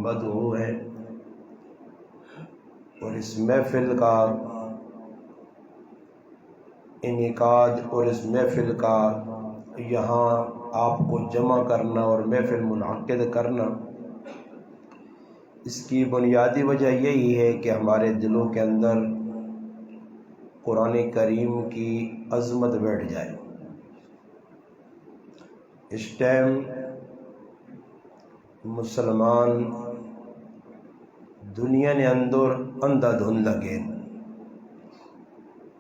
مدعو ہے، اور اس محفل کا انعقاد اور اس محفل کا یہاں آپ کو جمع کرنا اور محفل منعقد کرنا، اس کی بنیادی وجہ یہی ہے کہ ہمارے دلوں کے اندر قرآن کریم کی عظمت بیٹھ جائے۔ اس ٹائم مسلمان دنیا نے اندر اندھا دھند لگے،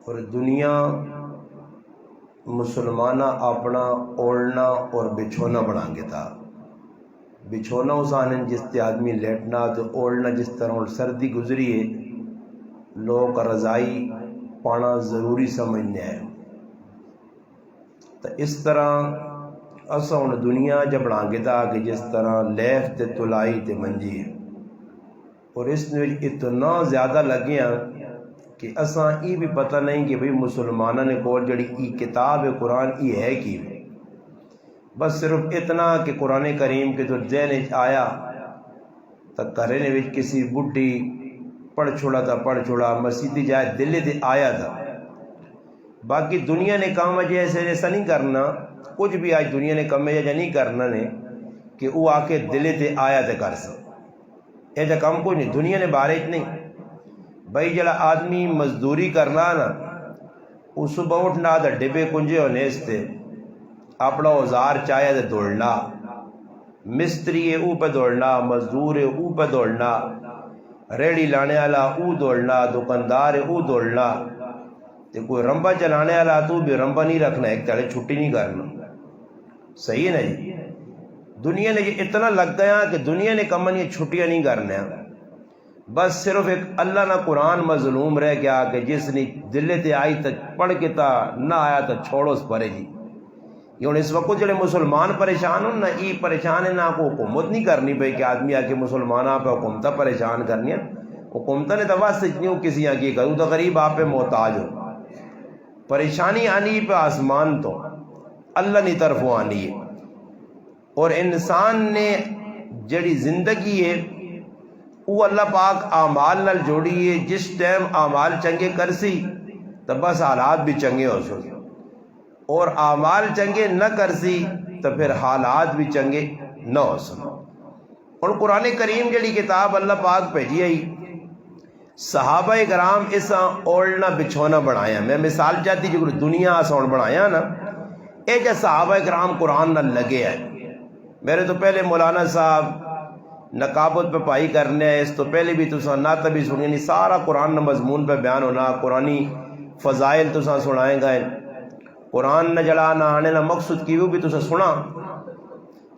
اور دنیا مسلمانہ اپنا اوڑھنا اور بچھونا بنا کے تھا۔ بچھونا اس آنے جس تے آدمی لیٹنا تو اوڑھنا جس طرح، اور سردی گزری ہے لوگ رضائی پانا ضروری سمجھنے ہیں، تو اس طرح اسا ہن دنیا جب بنا کے تھا کہ جس طرح لیف تے تلائی تے منجی ہے، اور اس نے اتنا زیادہ لگیاں کہ اساں یہ بھی پتہ نہیں کہ بھئی مسلمانوں نے کول جڑی ای کتاب ہے قرآن یہ ہے کی، بس صرف اتنا کہ قرآن کریم کے جو ذہن آیا تو کرنے وچ کسی بڈھی پڑھ چھوڑا مسیحی جائے دل تے آیا تھا۔ باقی دنیا نے کام اجے ایسا نہیں کرنا، کچھ بھی آج دنیا نے کام اجے نہیں کرنا نے کہ وہ آ کے دل تے آیا تے کر سک، ایجا کام کوئی نہیں دنیا نے بارے نہیں۔ بھائی جڑا آدمی مزدوری کرنا نا، وہ صبح اٹھنا تو ڈبے کنجے ہونے اس تے اپنا اوزار چاہے تے دوڑنا، مستری ہے او پہ دوڑنا، مزدور ہے او پہ دوڑنا، ریڑی لانے والا او دوڑنا، دکاندار ہے او دوڑنا، تے کوئی رمبا چلانے والا تو بھی رمبا نہیں رکھنا، ایک تڑے چھٹی نہیں کرنا، صحیح ہے نا جی۔ دنیا نے یہ اتنا لگ گیا کہ دنیا نے کمن یہ چھٹیاں نہیں کرنا، بس صرف ایک اللہ نہ قرآن مظلوم رہ گیا کہ جس نے دل تے آئی تو پڑھ کے تا نہ آیا تو چھوڑو اس پرے جی۔ یہ ہوں اس وقت جڑے مسلمان پریشان ہوں نہ ای پریشان ہے، نہ کو حکومت نہیں کرنی پئی کہ آدمی آ کے مسلمانوں پہ حکومتہ پریشان کرنی ہے، حکومتہ نے تو واسطے کیوں کسی آگے کروں تو غریب آپ پہ محتاج ہو، پریشانی آنی پہ آسمان تو اللہ نے طرف آنی ہے، اور انسان نے جڑی زندگی ہے وہ اللہ پاک اعمال نال جوڑی ہے، جس ٹائم اعمال چنگے کرسی تو بس حالات بھی چنگے ہو سکے، اور اعمال چنگے نہ کرسی تو پھر حالات بھی چنگے نہ ہو سکے۔ اور قرآن کریم جڑی کتاب اللہ پاک بھیجی آئی، صحابہ کرام اسا اوڑھنا بچھونا بنایا، میں مثال چاہتی جو دنیا سون بنایا نا، اے جا صحابہ کرام قرآن نہ لگے ہیں۔ میرے تو پہلے مولانا صاحب نقابت پہ پائی کرنے ہیں، اس تو پہلے بھی تساں نعت بھی سنی، یعنی سارا قرآن نہ مضمون پہ بیان ہونا، قرآنی فضائل تساں سنائیں گئے، قرآن نہ جڑا نہ آنے نہ مقصد کی وہ بھی تساں سنا۔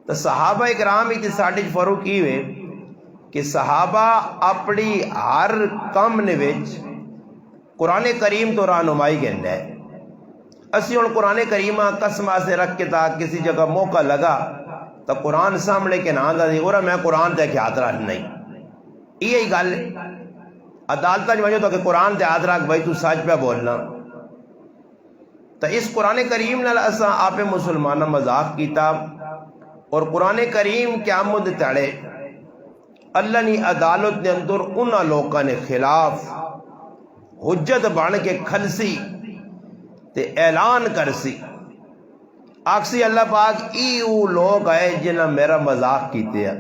تو صحابہ کرام ہی ساڈے فرق کی ہوئے کہ صحابہ اپنی ہر کام نے وچ قرآن کریم تو رہنمائی کرنا ہے۔ اسی ہن قرآن کریمہ قسمہ سے رکھ کے تا کسی جگہ موقع لگا تو قرآن سامنے کے نام دا دی اور میں قرآن تے ہاتھ رکھ نہیں، یہی گل عدالتہ جو تو کہ قرآن تے ہاتھ رکھ بھائی تو سچ پہ بولنا۔ تو اس قرآن کریم نال اساں آپ مسلمانہ مذاق کیتا، اور قرآن کریم قیامت تڑے اللہ نے عدالت نے اندر انہاں لوگوں نے خلاف حجت بن کے کھلسی تے اعلان کرسی، آکسی اللہ پاک ای او لوگ آئے جنہاں میرا مذاق کیتے ہیں،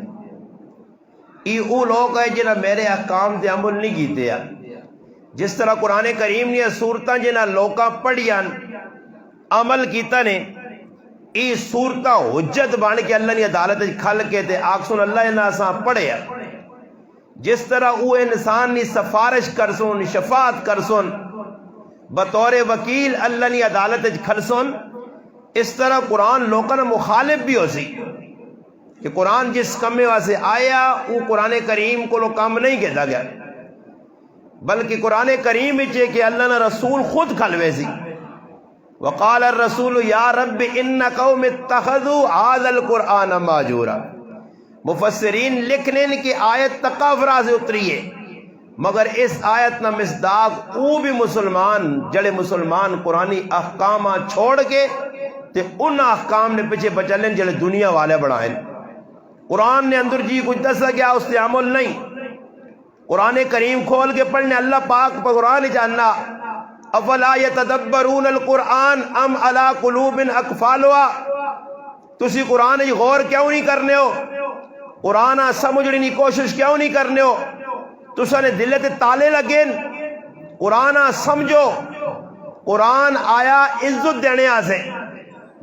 ای او لوگ آئے جنہاں میرے احکام تے عمل نہیں کیتے ہیں۔ جس طرح قرآن کریم نے صورتاں جنہاں لوکاں پڑھیاں عمل کیتا نے، ای صورتاں حجت بن کے اللہ نے عدالت کھل کے تے آکسن اللہ انہاں ساں پڑھے، جس طرح وہ انسان نے سفارش کرسن شفاعت کرسن بطور وکیل اللہ نے عدالت کھلسن، اس طرح قرآن لوگوں نے مخالف بھی ہو سی کہ قرآن جس کمے واسے آیا وہ قرآن کریم کو کام نہیں کہتا گیا، بلکہ قرآن کریم ہے کہ اللہ نے رسول خود کھلوے سی، وقال الرسول یا رب ان قوم اتخذوا هذا القرآن مہجورا۔ مفسرین لکھنے کی آیت تقافرہ سے اتری ہے، مگر اس آیت نہ مصداق او بھی مسلمان جڑے مسلمان قرآنی احکام چھوڑ کے تے ان احکام نے پیچھے بچلیں جڑے دنیا والے بڑھائیں، قرآن نے اندر جی کچھ دسا گیا اس سے عمل نہیں. قرآن کریم کھول کے پڑھنے اللہ پاک پر قرآن جاننا. افلا یتدبرون القرآن ام علی قلوب اقفالها. تسی قرآن جی غور کیوں نہیں کرنے ہو؟ قرآن سمجھنے کی کوشش کیوں نہیں کرنے ہو؟ تسا نے دل تے تالے لگے. قرآن سمجھو. قرآن آیا عزت دینے آسے.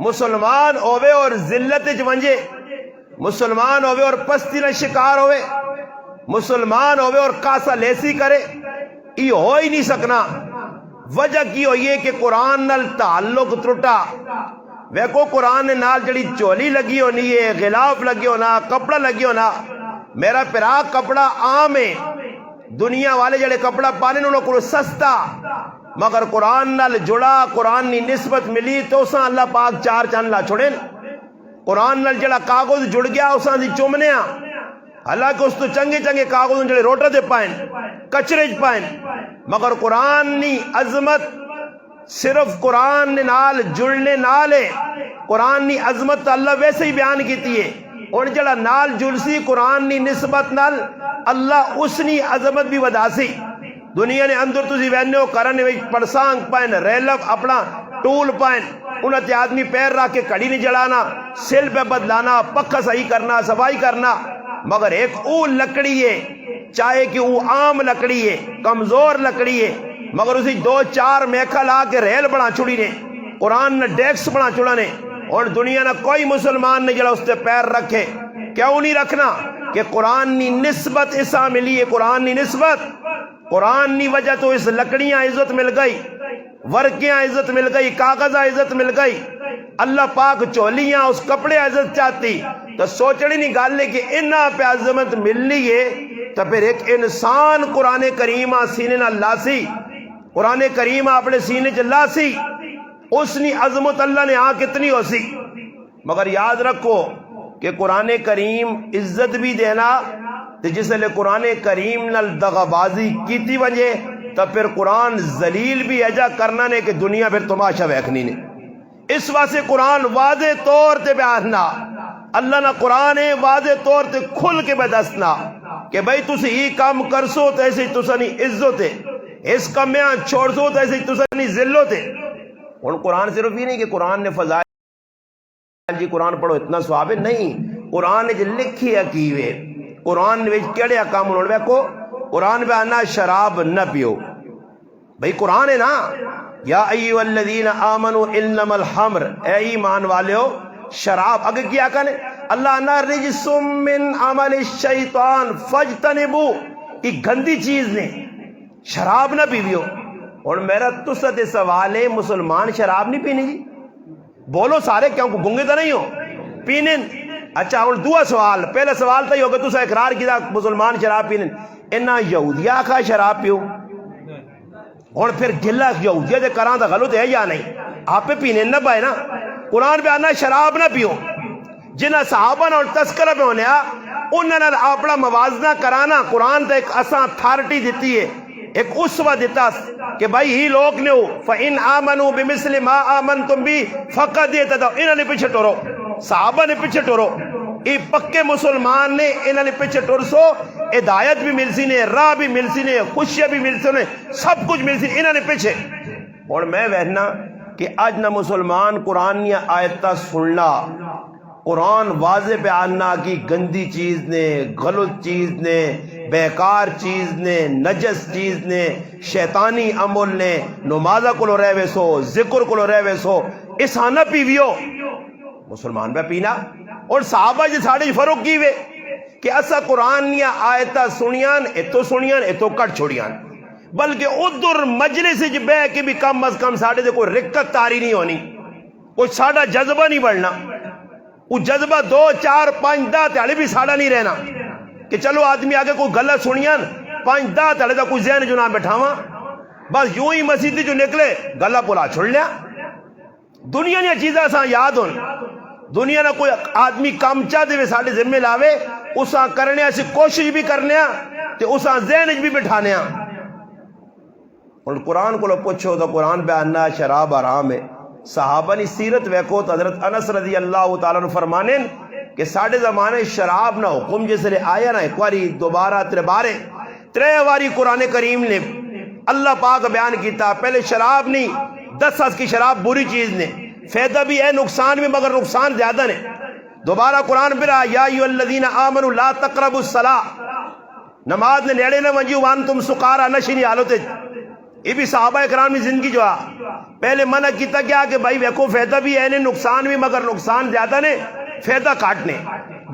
مسلمان ہوئے اور ذلت ونجے، مسلمان ہوئے اور پستی نہ شکار ہوئے، مسلمان ہوئے اور کاسا لیسی کرے، یہ ہو ہی نہیں سکنا. وجہ کی ہوئی ہے کہ قرآن نال تعلق ترٹا. ویکو قرآن نال جڑی چولی لگی ہونی ہے، غلاف لگی ہونا، کپڑا لگی ہونا. میرا پراک کپڑا عام ہے، دنیا والے جڑے کپڑا پانے انہوں کو سستا، مگر قرآن نال جڑا، قرآن نی نسبت ملی تو اساں اللہ پاک چار چاند لا چھوڑیں. قرآن نال جڑا کاغذ جڑ گیا اساں دی چومنے ہاں. حالانکہ اس تو چنگے چنگے کاغذ جڑے روٹا دے پائیں، کچرے چ پائیں، مگر قرآن نی عظمت صرف قرآن نال جڑنے نال ہے. قرآن نی عظمت اللہ ویسے ہی بیان کیتی ہے. اور جڑا نال جلسی قرآن نی نسبت نال اللہ اس نی عظمت بھی وداسی. دنیا نے اندر تسی وینے ہو کرنے وچ پرسانگ پائن، ریلف اپنا ٹول پائن، انہاں تے آدمی پیر رکھ کے کڑی نہیں جڑانا، سل پہ بدلانا، پکا صحیح کرنا، صفائی کرنا. مگر ایک او لکڑی ہے، چاہے کہ وہ عام لکڑی ہے، کمزور لکڑی ہے، مگر اسی دو چار میکھا لا کے ریل بنا چھڑی نے، قرآن نے ڈیکس بنا چھڑا نے. اور دنیا نہ کوئی مسلمان نے جڑا اس تے پیر رکھے. کیوں نہیں رکھنا؟ کہ قرآن نی نسبت اسا ملی ہے. قرآن نی نسبت، قرآن نی وجہ تو اس لکڑیاں عزت مل گئی، ورکیاں عزت مل گئی، کاغذہ عزت مل گئی. اللہ پاک چولیاں اس کپڑے عزت چاہتی. تو سوچنی نہیں گالے کہ انہاں پہ عظمت ملنی ہے تو پھر ایک انسان قرآن کریمہ سینے نہ لاسی، قرآن کریمہ اپنے سینے چ لاسی، اس نی عظمت اللہ نے آن کتنی ہو سی. مگر یاد رکھو کہ قرآن کریم عزت بھی دینا تو جس لئے قرآن کریم نال دغابازی کیتی وجہ تو پھر قرآن ذلیل بھی ایجا کرنا نے کہ دنیا پھر تماشا ویکھنی نے. اس واسطے قرآن واضح طور تے بیاننا، اللہ نہ قرآن واضح طور تے کھل کے بدسنا کہ بھئی تسی ہی کام کرسو تو ایسے تسانی عزت ہے، اس کمیاں چھوڑ سو تو ایسے تسانی ذلت ہے. اور قرآن صرف ہی نہیں کہ قرآن نے فضائل جی قرآن پڑھو اتنا ثواب ہے، نہیں. قرآن نے جو لکھی عقیوے، قرآن نے کیڑے کام انہوں نے کو قرآن پہ آنا شراب نہ پیو. بھئی قرآن ہے نا، یا ایھا الذین آمنوا انما الخمر، اے ایمان والے ہو شراب اگر کیا کہنے اللہ نا رجس من عمل الشیطان فاجتنبوا، یہ گندی چیز نے، شراب نہ پیویو. اور میرا تستے سوال ہے مسلمان شراب نہیں پینے جی؟ بولو سارے، کیوں گنگے تو نہیں ہو پینے؟ اچھا اور دوسرا سوال، پہلا سوال تو یہ ہوگا تسا اقرار کیا مسلمان شراب پینے، انہاں یہودیہ آکھا شراب پیو، اور پھر گلہ یہودیہ دے کران دا غلط ہے یا نہیں؟ آپ پہ پینے نہ پائے نا. قرآن پہ آنا شراب نہ پیو. جنہ صحابہ اور تذکرہ پہ ہونے انہوں نے اپنا موازنہ کرانا. قرآن تو ایک اساں اتھارٹی دیتی ہے، ایک اسوہ دیتا کہ بھائی ہی لوگ نے ہو فَإِنْ آمَنُوا بِمِثْلِ مَا آمَنْتُمْ بِهِ فَقَدْ اهْتَدَوْا. انہوں نے پیچھے ٹورو، صحابہ نے پیچھے ٹورو، یہ پکے مسلمان نے انہوں نے پیچھے ٹور سو، ہدایت بھی مل سی نے، راہ بھی مل سی نے، خوشیاں بھی مل سی نے، سب کچھ مل سی انہوں نے پیچھے. اور میں وہنا کہ آج نہ مسلمان قرآن یا آیتہ سننا، قرآن واضح پہ آنا کی گندی چیز نے، غلط چیز نے، بیکار چیز نے، نجس چیز نے، شیطانی عمل نے، نمازہ کو لو رہوے سو، ذکر کو لو رہوے سو، اسانہ پیویو مسلمان پہ پینا. اور صحابہ جی ساڑھے فرق کی وے کہ اسا قرآن یا آیتہ سنیان اتو سنیان اتو کٹ چھوڑیان، بلکہ ادھر مجلس جی بے کے بھی کم از کم ساڑھے سے کوئی رکت تاری نہیں ہونی، کوئی ساڑھا جذبہ نہیں بڑھنا. وہ جذبہ 2 4 5 10 تیالے بھی ساڑھا نہیں رہنا کہ چلو آدمی آگے کوئی غلط سنیان 5 10 تیالے دا کوئی ذہن جو نہ بٹھاواں، بس یوں ہی مسیدی جو نکلے گلہ پلا چھوڑ لیا. دنیا نے چیزیں ساں یاد ہون، دنیا نہ کوئی آدمی کام چاہ دے ساڑھے ذمہ لاوے اساں کرنے ایسی کوشش بھی کرنے تے اساں ذہن بھی بٹھانے. اور قرآن کو لو پوچھو تو قرآن پہ آنا شراب حرام ہے. صحابہ نے سیرت ویکھو تو حضرت انس رضی اللہ تعالیٰ عنہ فرمانے کہ ساڑھے زمانے شراب نہ حکم جس لئے آیا نہ ایک واری دوبارہ ترے واری قرآن کریم نے اللہ پاک بیان کیتا. پہلے شراب نہیں 10 کی شراب بری چیز نے, فائدہ بھی ہے نقصان بھی, مگر نقصان زیادہ نے. دوبارہ قرآن پھر یا ایھا الذین آمنوا لا تقربوا الصلاۃ, نماز نے نیڑے نہ ونجو وانتم سکارا, نشی حالت. یہ بھی صحابہ کرام کی زندگی جو ہے پہلے منع کیتا کیا کہ بھائی ویکو فائدہ بھی ہے نے نقصان بھی, مگر نقصان زیادہ نے فائدہ کاٹنے.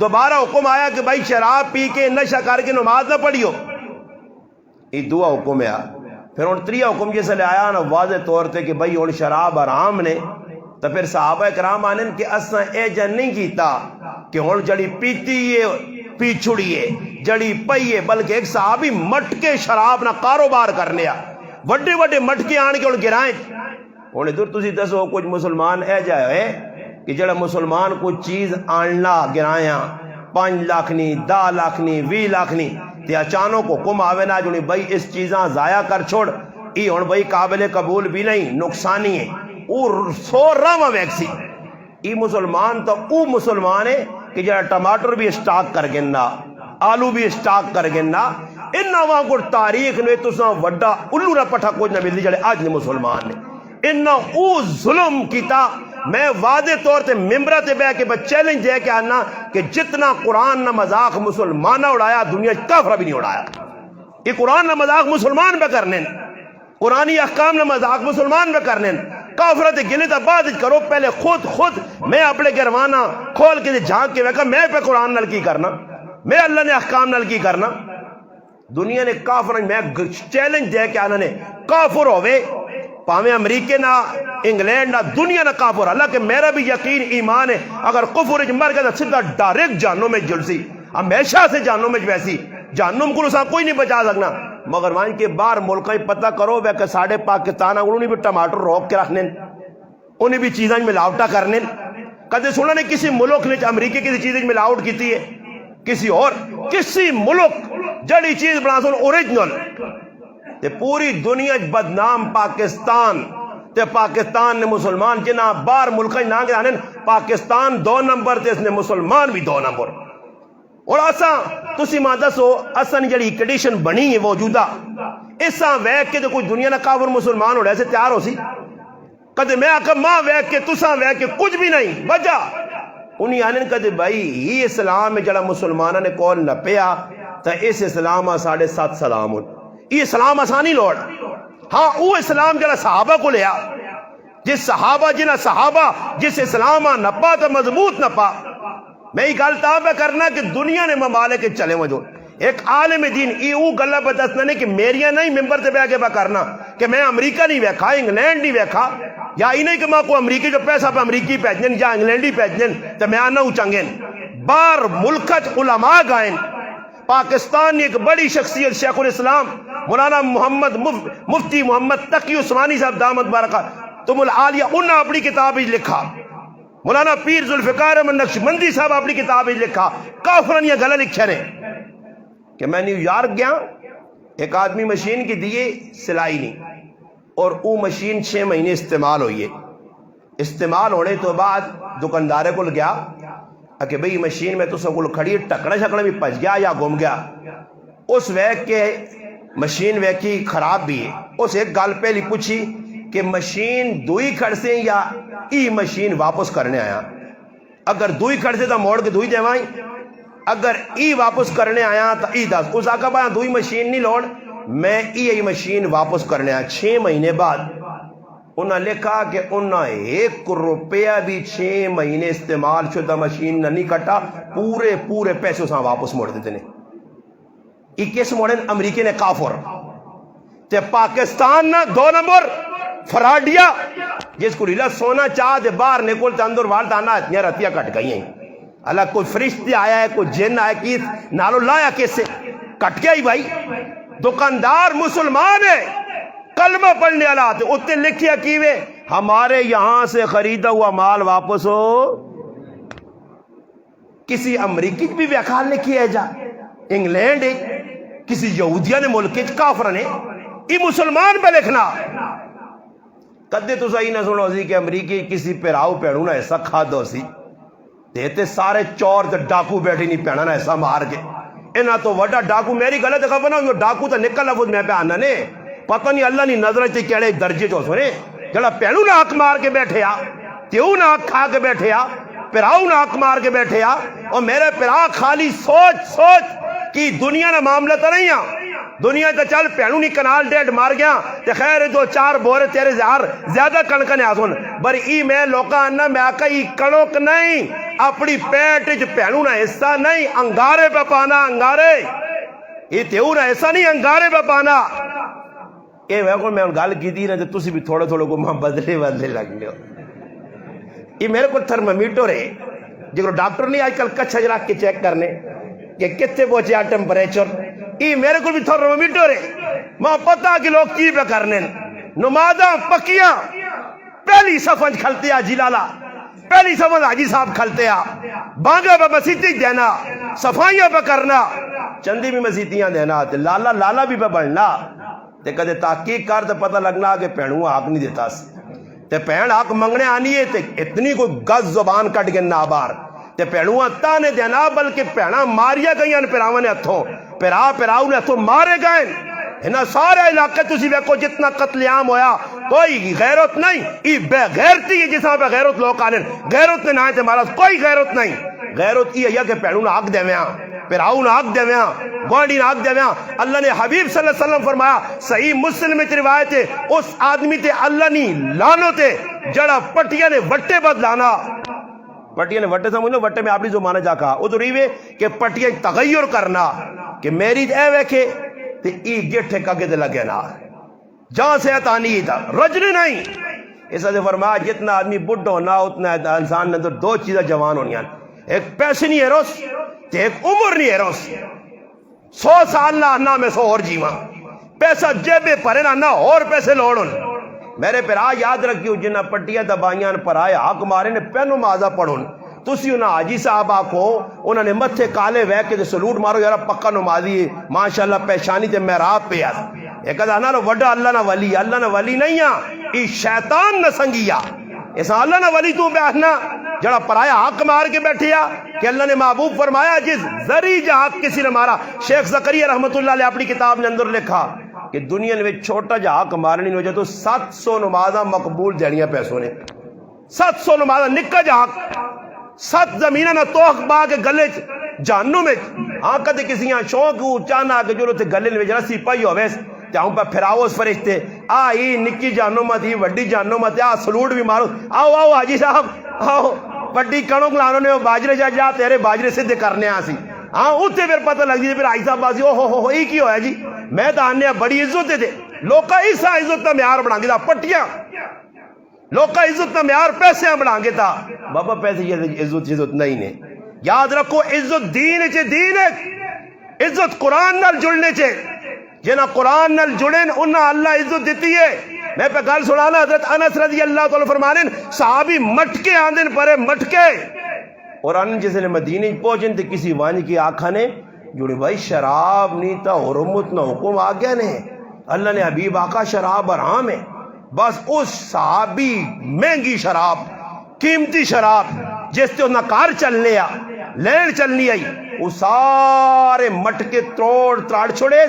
دوبارہ حکم آیا کہ بھائی شراب پی کے نشہ کر کے نماز نہ پڑھیو, یہ دعا حکم ہے. پھر ان تریہ حکم جیسے لے آیا نا واضح طور تے کہ بھائی ان شراب حرام نے, تو پھر صحابہ کرام آنے کہ اساں اے جن نہیں کیتا کہ ہن جڑی پیتی ہے پی چھڑیے جڑی پئیے, بلکہ ایک صحابی مٹکے شراب نہ کاروبار کرنے آ, وڈے وڈے مٹکے آن کے ان گرائیں. ہن ادھر تسی دسو کچھ مسلمان اے جائے کہ جڑا مسلمان کوئی چیز آننا گرایا 5 لاکھ نہیں 10 لاکھ نہیں 20 لاکھ نہیں, تے اچانک حکم آوے نا جڑی بھائی اس چیزاں ضائع کر چھوڑ, ای ہن بھائی قابل قبول بھی نہیں, نقصانی ہے, اور 100 راواں ویکسی. ای مسلمان تو او مسلمان ہے کہ جڑا ٹماٹر بھی اسٹاک کر گننا, آلو بھی اسٹاک کر گننا. انہاں وانگو تاریخ نے تساں وڈا الو نہ پٹھا کچھ نہ ملدی جڑے اج نے مسلمان نے. انہاں او ظلم کیتا. میں واضح طور تے ممبرہ تے بے کے چیلنج دے کے آنا کہ جتنا قرآن نہ مذاق مسلمانہ اڑایا دنیا کافرہ بھی نہیں اڑایا. یہ قرآن نہ مذاق مسلمان پہ کرنے, قرآنی احکام نہ مذاق مسلمان پہ کرنے. کافرہ تے گنے تا بعد کرو, پہلے خود میں اپنے گروانا کھول کے جھانک کے ویکا میں پہ قرآن نال کی کرنا, میں اللہ نے احکام نال کی کرنا. دنیا نے کافر, میں چیلنج دے کے آنا نے کافر ہوئے پاویں امریکہ نہ انگلینڈ نہ دنیا نہ کافر. اللہ کہ میرا بھی یقین ایمان ہے اگر کفر وچ مر گیا تو سیدھا ڈائریکٹ جہنم میں جلسی, ہمیشہ سے جہنم میں ویسی جہنم کو اسا کوئی نہیں بچا سکنا. مگر وہاں کے باہر ملکاں پتہ کرو وے کہ ساڑھے پاکستان انہوں نے بھی ٹماٹر روک کے رکھنے, انہیں بھی چیزاں ملاوٹا کرنے. کدے سنا نے کسی ملک نے امریکہ کسی چیز ملاوٹ کیتی ہے؟ کسی اور کسی ملک جڑی چیز بنا سن اوریجنل. تے پوری دنیا بدنام پاکستان, تے پاکستان نے مسلمان جنہ بار ملکہ نہ گرانے, پاکستان 2 نمبر تے اس نے مسلمان بھی 2 نمبر. اور اساں تسی ماں دسو اساں جڑی کنڈیشن بنی ہے موجودہ, اساں ویکھ کے تو کوئی دنیا نہ کافر مسلمان ہوڑے سے تیار ہو سی؟ کدے میں آکھا ماں ویکھ کے تساں ویکھ کے کچھ بھی نہیں وجہ انہی آنن کدے بھائی ہی اسلام میں جڑا مسلمانہ نے کول نہ پیا تا اس اسلام ساڑھے 7 سلام ہو. یہ اسلام آسانی لوڑ. ہاں وہ اسلام جڑا صحابہ کو لیا, جس صحابہ جنہ صحابہ جس اسلام نہ پا تو مضبوط نہ پا. میں یہ گل تاب کرنا کہ دنیا نے ممالک چلے وجو ایک عالم دین یہ گلا بتانا نہیں کہ میریاں نہیں ممبر تے بہ کے با کرنا کہ میں امریکہ نہیں ویکھا انگلینڈ نہیں ویکھا, یا یہ نہیں کہ میں کو امریکی جو پیسہ پہ امریکی بھیجن یا انگلینڈی بھیجن تو میں آنا چنگن. بار ملکت علماء گائن. پاکستان ایک بڑی شخصیت شیخ الاسلام مولانا محمد مفتی محمد تقی عثمانی صاحب دامت برکاتہم العالیہ, انہوں نے اپنی کتاب لکھا. مولانا پیر ذوالفقار احمد نقشبندی صاحب اپنی کتاب لکھا. کافرن یہ گلہ لکھے نے کہ میں نیو یارک گیا, ایک آدمی مشین کی دیے سلائی نہیں, اور وہ مشین 6 مہینے استعمال ہوئی ہے. استعمال ہونے تو بعد دکاندارے کو گیا کہ بھئی مشین میں تو سب کو کھڑی ٹکڑا شکڑا بھی پچ گیا یا گم گیا. اس ویک کے مشین ویکی خراب بھی ہے. اس ایک گل پہلی پوچھی کہ مشین دوئی کھڑ سے یا ای مشین واپس کرنے آیا. اگر دوئی کھڑ سے تو موڑ کے دوئی دیوائیں, اگر ای واپس کرنے آیا تو ای دس. اس آقا بایا دوئی مشین نہیں لوڑ, میں ای مشین واپس کرنے آیا. 6 مہینے بعد انہوں نے لکھا کہ انہوں 1 روپیہ بھی 6 مہینے استعمال شدہ مشین نہ نہیں کٹا, پورے پیسے اساں واپس موڑ دیتے ہیں. یہ کس موڑن امریکہ نے کافر تے پاکستان نہ 2 نمبر فراڈیا جس کو لیلہ سونا چاہ دے باہر نکل تے اندر والتا آنا اتنی رتیاں کٹ گئی ہیں. اللہ کوئی فرشتے آیا ہے, کوئی جن آیا کی نالو لایا کیسے کٹ گیا ہی بھائی. دکاندار مسلمان ہے, کلمہ پڑھنے والا آتے اتنے لکھیا کیوے ہمارے یہاں سے خریدا ہوا مال واپس ہو. کسی امریکی بھی ویخال لکھی ہے جا, انگلینڈ ہے, کسی یہودیہ نے ملک کافر نے, یہ مسلمان پہ لکھنا. کدے تو صحیح نہ سنو سی کہ امریکی کسی پیراؤ پیڑو نہ ایسا کھا دو سی تے سارے چور تے ڈاکو بیٹھے نہیں پینا نا ایسا مار کے انہاں تو وڈا ڈاکو میری غلط خبر نہ ڈاکو تو نکل لفظ میں پہ آنا نے پتہ نہیں اللہ نہیں نظر تے کیڑے درجے چ سنے جڑا پہلو نہ حق مار کے بیٹھے آ تیو نہ حق کھا کے بیٹھے آ پراؤ نہ حق مار کے بیٹھے آ اور میرے پرا خالی سوچ کہ دنیا نہ معاملہ تو نہیں آ دنیا تے چل پہنو نہیں کنال ڈیڈ مار گیا تے خیر دو چار بورے تیرے زیادہ کڑکنے آسون بر ای میں لوکا انہ میں آکا ای کڑک نہیں اپنی پیٹ جو پہنو نہ حصہ نہیں انگارے پہ پانا انگارے یہ تیو نہ حصہ نہیں انگارے پہ پانا اے ویکھو میں ان گال کی دی نا تو تسی بھی تھوڑے کو ماں بدلے لگ لے یہ میرے کو تھرمومیٹر ہے جو ڈاکٹر نہیں آج کل کچھ رکھ کے چیک کرنے کہ کتنے پہنچے ٹیمپریچر یہ میرے کو بھی تھرمومیٹر ہے ماں پتہ کہ لوگ کی پہ کرنے نمازاں پکیاں پہلی صفنج کھلتے آ جلالا پہلی صفنج حاجی صاحب کھلتے آ بانگا پہ مسیطی دینا صفائیاں پہ کرنا چندی بھی مسیطیاں دینا لالا بھی پہ بڑھنا تے کدے تحقیق کر تے پتہ لگنا کہ پہنوں حق نہیں دیتا تے پہن حق منگنے آنی ہے تے اتنی کوئی گز زبان کٹ کے نابار تے پہنوں تانے دینا بلکہ پہنا ماریا گئیاں پراواں نے ہتھوں پراؤ نے ہتھوں مارے گئے انہاں سارے علاقے تسی ویکھو جتنا قتل عام ہویا کوئی غیرت نہیں ای بے غیرتی ہے جساں پہ غیرت لوگ آنے غیرت نے نہ تے مارا کوئی غیرت نہیں غیرت یہ ہے کہ پہنوں نہ حق دیویاں پراؤ نہ حق دیویاں گوڑی نہ حق دیویاں اللہ نے حبیب صلی اللہ علیہ وسلم فرمایا صحیح مسلم میں روایت ہے اس آدمی تے اللہ نہیں لانو تے جڑا پٹیا نے وٹے بد لانا پٹیا نے وٹے سمجھ لو وٹے میں آپ نے جو مانا جا کہا وہ تو ریوے کہ پٹیا تغیر کرنا کہ میری اے ویکھے تے ای گٹھے کگے دے لگے نا جہاں سے اتانی تھا رجل نہیں اس نے فرمایا جتنا آدمی بڈھ ہونا اتنا انسان نے اندر دو چیزیں جوان ہونی ہیں ایک پیسے نہیں ہے روس تے ایک عمر نہیں ہے روس 100 سال نہ میں 100 اور جیواں پیسہ جیبے پرے نہ اور پیسے لوڑن میرے پرا یاد رکھیو جنہ پٹیاں دبائیاں پر آئے حق مارے نے پینو مازہ پڑھن تسی انہاں حاجی صاحب آکھو انہوں نے متھے کالے وے کے سلوٹ مارو یارا پکا نمازی ہے ماشاءاللہ پیشانی تے محراب پہ یار ایک کہا نا وڈا اللہ نہ ولی نہیں ای شیطان نہ سنگیا ایسا اللہ نہ ولی تو بیٹھنا جڑا پرایا حق مار کے بیٹھیا کہ اللہ نے محبوب فرمایا جس ذری جا حق کسی نے مارا شیخ زکریا رحمت اللہ علیہ اپنی کتاب نے اندر لکھا کہ دنیا میں چھوٹا جا حق مارنی نہیں ہو جائے تو 700 نمازاں مقبول دینیاں پیسوں نے 700 نمازاں نکا جا حق 7 زمینہ نہ توخ با کے گلے جانوں میں کدے کسی یہاں شوق چانا کہ جو تے گلے میں جرا سپاہی ہوویس تے ہوں پہ پھراوس فرشتے آئی نکی جانوں مت ہی وڈی جانوں مت سلوٹ بھی مارو آؤ حاجی صاحب آؤ وڈی کڑوں کلانوں نے باجرے جا تیرے باجرے سدھے کرنے آسی اتنے پھر پتہ لگ جی پھر آئی صاحب بازی ہو یہ کی ہویا جی میں تو آنے بڑی عزت دے لوکا ایسا عزت کا معیار بنا گے پٹیاں لوکا عزت کا معیار پیسے بنا گے تا بابا پیسے عزت نہیں نے یاد رکھو عزت دین چے دین ہے عزت قرآن نال جڑنے چے جنہ قرآن نال جڑن انہاں اللہ عزت دیتی ہے میں پہ گل سنانا حضرت انس رضی اللہ تعالیٰ فرمانے صحابی مٹکے آندن پرے مٹکے اور ان جیسے نے مدینہ پہنچن تے کسی وانج کی آنکھا نے جوڑے بھائی شراب نہیں تا حرمت نہ حکم آ گیا نے اللہ نے حبیب آقا شراب حرام ہے بس اس صحابی مہنگی شراب قیمتی شراب جس تے انہاں کار چل لیا لین چلنی آئی وہ سارے مٹکے توڑ تراڑ چھوڑے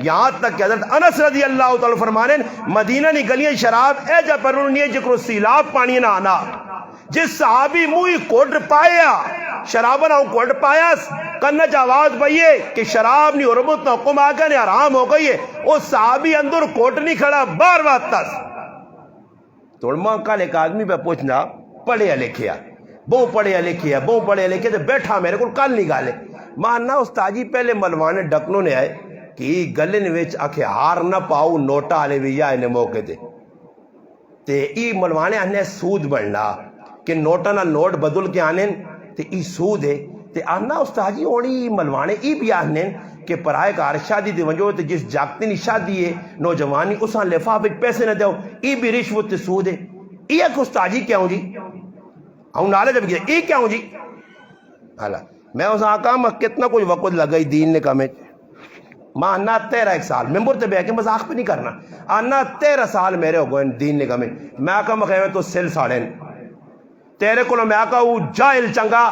یہاں تک کہ حضرت انس رضی اللہ تعالیٰ فرمانے مدینہ نہیں گلیاں شراب اے جا پر انہوں نے جکرو سیلاب پانی نہ آنا جس صحابی موئی کوڑ پایا شرابہ نہ کوڑ پایا کنچ آواز بھئیے کہ شراب نہیں حرمت نہ حکم آگا نہیں حرام ہو گئی ہے اس صحابی اندر کوٹ نہیں کھڑا بار بات تس توڑماں کال ایک آدمی پہ پوچھنا پڑھے لکھیا بہو پڑھے لکھیا بہو پڑھے لکھیا تو بیٹھا میرے کو کل نکالے ماننا استاجی پہلے ملوانے ڈکنوں نے آئے کہ گلے نویچ آکھے ہار نہ پاؤ نوٹا آلے بھی یا انہیں موقع تے ای ملوانے آنے سود بڑھنا کہ نوٹا نہ نوٹ بدل کے آنے تے ای سود ہے تے آنا استاجی ہونی ملوانے ای بھی آنے کہ پرائے کا شادی دی ونجو تے جس جاگتی نی شادی ہے نوجوانی اساں لفاہ بچ پیسے نہ دیو ای بھی رشوت تے سود ہے ای ایک استاجی کیا ہوں جی ہوں نالے جب گیا ای کیا ہوں جی حالا میں اس آقا میں کتنا کچھ وقت لگائی دین نے کہا ماں آنا 13 سال ممبر تے بے کے مذاق پہ نہیں کرنا آنا 13 سال میرے ہو گئے دین نے کہا میں آقا مخیمے تو سل ساڑھیں تیرے کو میں آقا وہ جاہل چنگا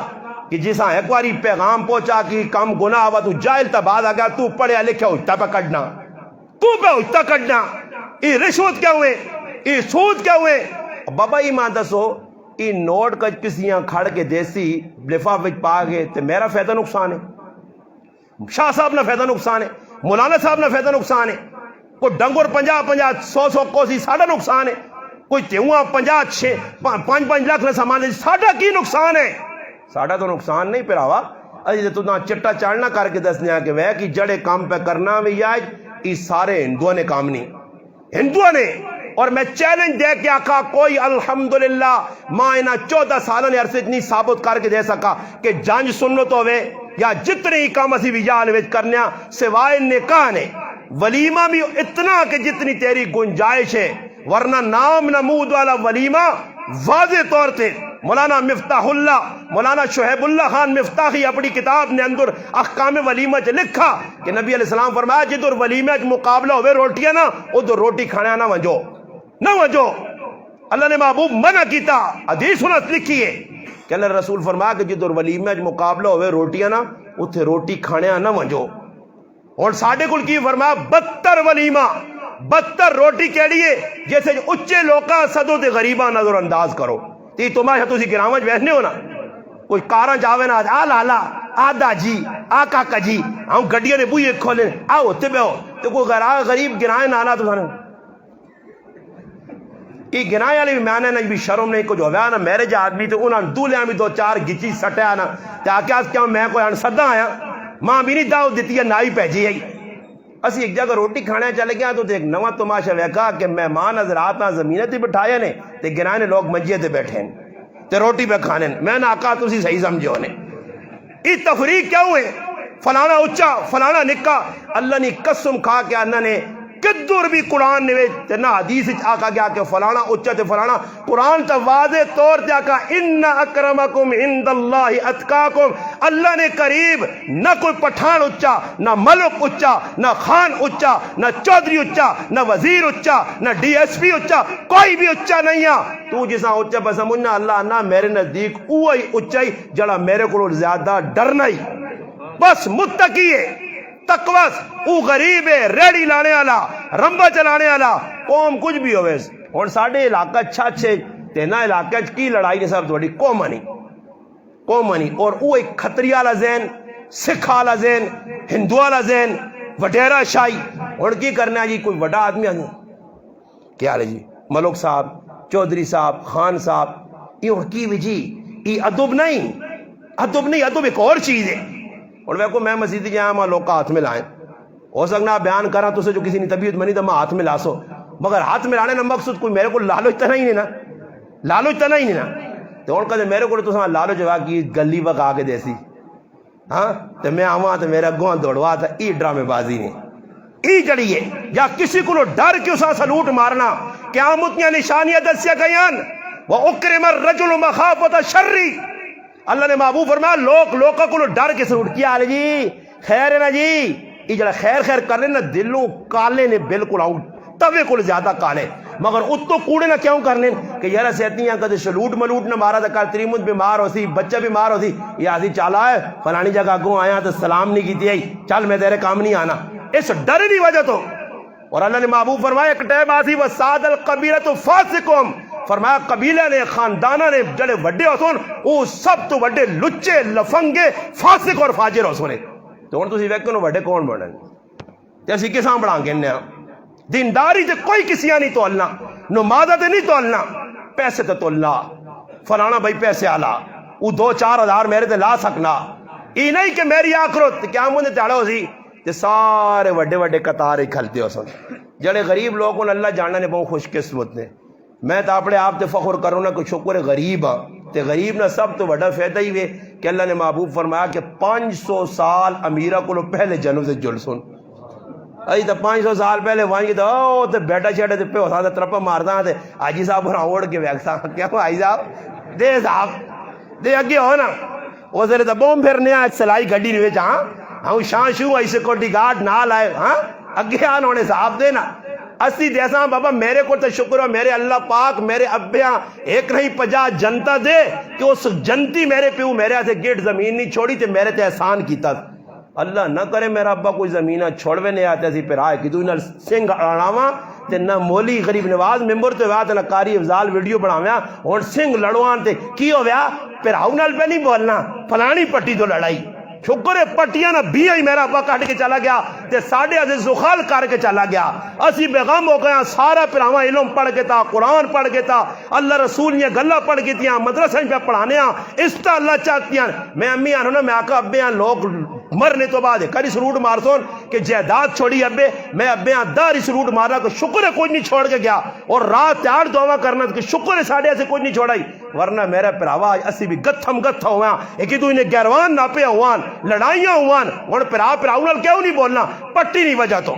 کہ جسا ایک باری پیغام پہنچا کہ کم گناہ ہوا تو جاہل تا بعد آ گیا تو پڑھیا لکھیا اجتا پہ کٹنا تو پہ اجتا کٹنا یہ رشوت کیا ہوئے یہ سود کیا ہوئے بابا ایمان دسو یہ نوٹ کا کسیاں کھڑ کے دیسی لفاف پا گئے تو میرا فائدہ نقصان ہے شاہ صاحب نہ فائدہ نقصان ہے مولانا صاحب نہ فائدہ نقصان ہے کوئی ڈنگور 50 100 کوسی ساڑھا نقصان ہے کوئی تیوہاں 5 لاکھ نہ سامان ہے ساڑھا کی نقصان ہے ساڑھا تو نقصان نہیں پھراوا اجی تو نہ چٹا چاڑنا کر کے دسنے کہ وہ کہ جڑے کام پہ کرنا بھی آج یہ سارے ہندوؤں نے کام نہیں ہندوؤں نے اور میں چیلنج دے کے آقا کوئی الحمدللہ ماں انہا 14 سالوں نے عرصے اتنی ثابت کر کے دے سکا کہ جانج سنت ہوئے یا جتنے ہی کام اسی ویجان ویج کرنے سوائے نکاح نے ولیمہ بھی اتنا کہ جتنی تیری گنجائش ہے ورنہ نام نمود والا ولیمہ واضح طور سے مولانا مفتاح اللہ مولانا شعیب اللہ خان مفتاحی اپنی کتاب نے اندر احکام ولیمہ چ لکھا کہ نبی علیہ السلام فرمایا جدر ولیمہ مقابلہ ہوئے روٹیاں نا ادھر روٹی کھانے نہ ونجو نہ وجو اللہ نے محبوب منع کیتا حدیث سنت لکھی ہے کہ اللہ رسول فرمایا کہ جدر ولیمہ مقابلہ ہوئے روٹیاں نا اتھے روٹی کھانے نہ وجو اور ساڑھے کل کی فرمایا 72 ولیمہ 72 روٹی کہڑیے جیسے اچھے لوکاں صدو دے غریبہ نظر انداز کرو تی تمہیں تسی گرامج بیٹھنے ہو نا کوئی کاراں جاوے نا آ لالا آ داجی آ کاکا جی ہم گڈیاں نے بوئی ایک کھولے آ ہوتے بے ہو تو کوئی غریب گرائیں نانا تو سانے یہ گناہ علی بھی میں نے بھی شرم نہیں کچھ ہویا نا میرے جا آدمی تو انہاں دولیاں بھی 2-4 گچی سٹیا نا تاکہ آج کیا میں کوئی انصدہ آیا ماں بھی نہیں داؤ دیتی ہے نائی پیجی ہے اسی ایک جگہ روٹی کھانے چلے گیا تو ایک نواں تماشا ویکھا کہ مہمان حضرات نہ زمینیں تے بٹھایا نے تے گناہ نے لوگ منجے تے بیٹھے ہیں تے روٹی پہ کھانے میں نے آقا تسی صحیح سمجھو نے یہ تفریق کیا ہوئے فلانا اچھا فلانا نکا اللہ نے قسم کھا کے انہوں نے کدھر بھی قرآن نے نہ حدیث آقا گیا کہ فلانا اچھا تے فلانا قرآن تا واضح طور تے آقا ان اکرمکم عند اللہ اتقاکم اللہ نے قریب نہ کوئی پٹھان اچھا نہ ملک اچھا نہ خان اچھا نہ چودھری اچھا نہ وزیر اچھا نہ ڈی ایس پی اچھا کوئی بھی اچھا نہیں ہے تو جسا اچھا بس سمجھنا اللہ نہ میرے نزدیک اوہی اچھا ہی جڑا میرے کو زیادہ ڈرنا ہی بس متقی ہے تقویس او غریب ہے ریڑی لانے والا رمبا چلانے والا قوم کچھ بھی ہوئے اور ساڑھے علاقہ اچھے تینا علاقہ کی لڑائی نے سب توڑی قومانی اور او ایک کھتری والا ذہن سکھ والا ذہن ہندو والا ذہن وڈیرا شاہی اور کی کرنا ہے جی کوئی وڈا آدمی آدمی کیا ہے جی ملک صاحب چودھری صاحب خان صاحب یہ کی وجی یہ ادب نہیں ادب ایک اور چیز ہے اور ویکو میں مسیدی جہاں ماں لوگ کا ہاتھ میں لائیں ہو سکنا بیان کرا تو سے جو کسی نے طبیعت منی تو میں ہاتھ میں لاسو مگر ہاتھ میں لانے نا مقصد کوئی میرے کو لالچ تنا ہی نہیں نا تو اور کہتے میرے کو تو ساں لالچ ہوا کہ گلی وقت آگے دیسی ہاں تو میں آواں تو میرا گواں دوڑوا تھا ای ڈرامے بازی نے ای جڑی ہے یا کسی کو ڈر کیوں سا سلوٹ مارنا قیامت یا نشانیاں دسیا گیان وَأُكْرِمَ الرَّجُلُ مَخَافَةَ شَرِّ اللہ نے محبوب فرمایا لوگوں کو ڈر کے سلوٹ کیا ہے جی خیر ہے نا جی یہ جڑا خیر کر لیں نا دلوں کالے نے بالکل آؤں توے کو زیادہ کالے مگر اتو کوڑے نہ کیوں کر لیں کہ یارہ سہتی ہیں کدے شلوٹ ملوٹ نہ مارا تھا کل تریمت بیمار ہو سی بچہ بیمار ہو سی یہ آسی چالا ہے فلانی جگہ گو آیا تو سلام نہیں کی تھی چل میں تیرے کام نہیں آنا اس ڈر دی وجہ تو اور اللہ نے محبوب فرمایا ایک ٹائم آسی وَسَادَ الْقَبِيلَةُ فَاسِقُمْ فرمایا قبیلہ نے خاندانہ نے جڑے وڈے حسون وہ سب تو وڈے لچے لفنگے فاسق اور فاجر حسونے تو ان تو سی ویکو نو وڈے کون بڑھن جیسی کساں بڑھا کے انہیں دینداری تے کوئی کسیاں نہیں تولنا نمازہ تے نہیں تولنا پیسے تے تولنا فلانا بھائی پیسے آلا وہ 2-4 ہزار میرے تے لا سکنا ای نہیں کہ میری آخرت کیا مجھے تیڑا ہو سی تے سارے وڈے قطار ہی کھلتے ہو سن جڑے غریب لوگوں نے اللہ جاننا نے بہت خوش قسمت نے میں تو اپنے آپ تے فخر کروں نا کہ شکر غریب تے غریب نہ سب تو بڑا فائدہ ہی ہوئے کہ اللہ نے محبوب فرمایا کہ 500 سال امیرہ کو پہلے جنم سے جل سن ای تو 500 سال پہلے وہاں تو او تے بیٹا چھڑے تے پہ ہوتا تے ترپا ماردا تے حاجی صاحب ہاں اوڑ کے ویکھتا کیا بھائی صاحب دے اگے ہو نا او زرے تے بوم پھر نیا سلائی گڈی دے وچ ہاں شان شو ایسے کوٹی گارڈ نہ لائے ہاں اگے آن ہونے صاحب دے نا اسی دیسا بابا میرے کو تو شکر ہے میرے اللہ پاک میرے ابیاں ایک نہیں 50 جنتا دے کہ اس جنتی میرے پیو میرے ہاتھ گیٹ زمین نہیں چھوڑی تے میرے تے احسان کیتا. اللہ نہ کرے میرا ابا کوئی زمینہ چھوڑوے نہیں آتے سی پھر آئے کہ تو نہ سنگھ اڑاواں تے نہ مولی غریب نواز ممبر تے ویا تے نہ کاری افضال ویڈیو بناویا ہن سنگھ لڑوان تے کی ہویا پھر آؤ نال پہ نہیں بولنا فلانی پٹی تو لڑائی. شکر ہے پٹیاں نہ بھی آئی میرا ابا کٹ کے چلا گیا تے ساڑھے عزیز زخال کر کے چلا گیا. اسی بیغم ہو گیا سارا پراواں علم پڑھ کے تا قرآن پڑھ کے تا اللہ رسول نے گلہ پڑھ کے تیاں مدرسہ پہ پڑھانے ہاں اس تا اللہ چاہتی ہیں. میں امی آنو نا میں آقا ابے ہاں لوگ مرنے تو بعد کری سروٹ مار سون کہ جائیداد چھوڑی ابے میں ابے ہاں داری سروٹ مارا کہ شکر ہے کوئی نہیں چھوڑ کے گیا اور رات تیار دعا کرنا کہ شکر ہے ساڑھے سے کوئی نہیں چھوڑائی. ورنہ میرا پراوا اسی بھی گتھم گتھا ہوا ایک تو انہیں گیروان ناپے ہوان لڑائیاں ہوان اور پراؤ نال کیوں نہیں بولنا پٹی نہیں وجہ تو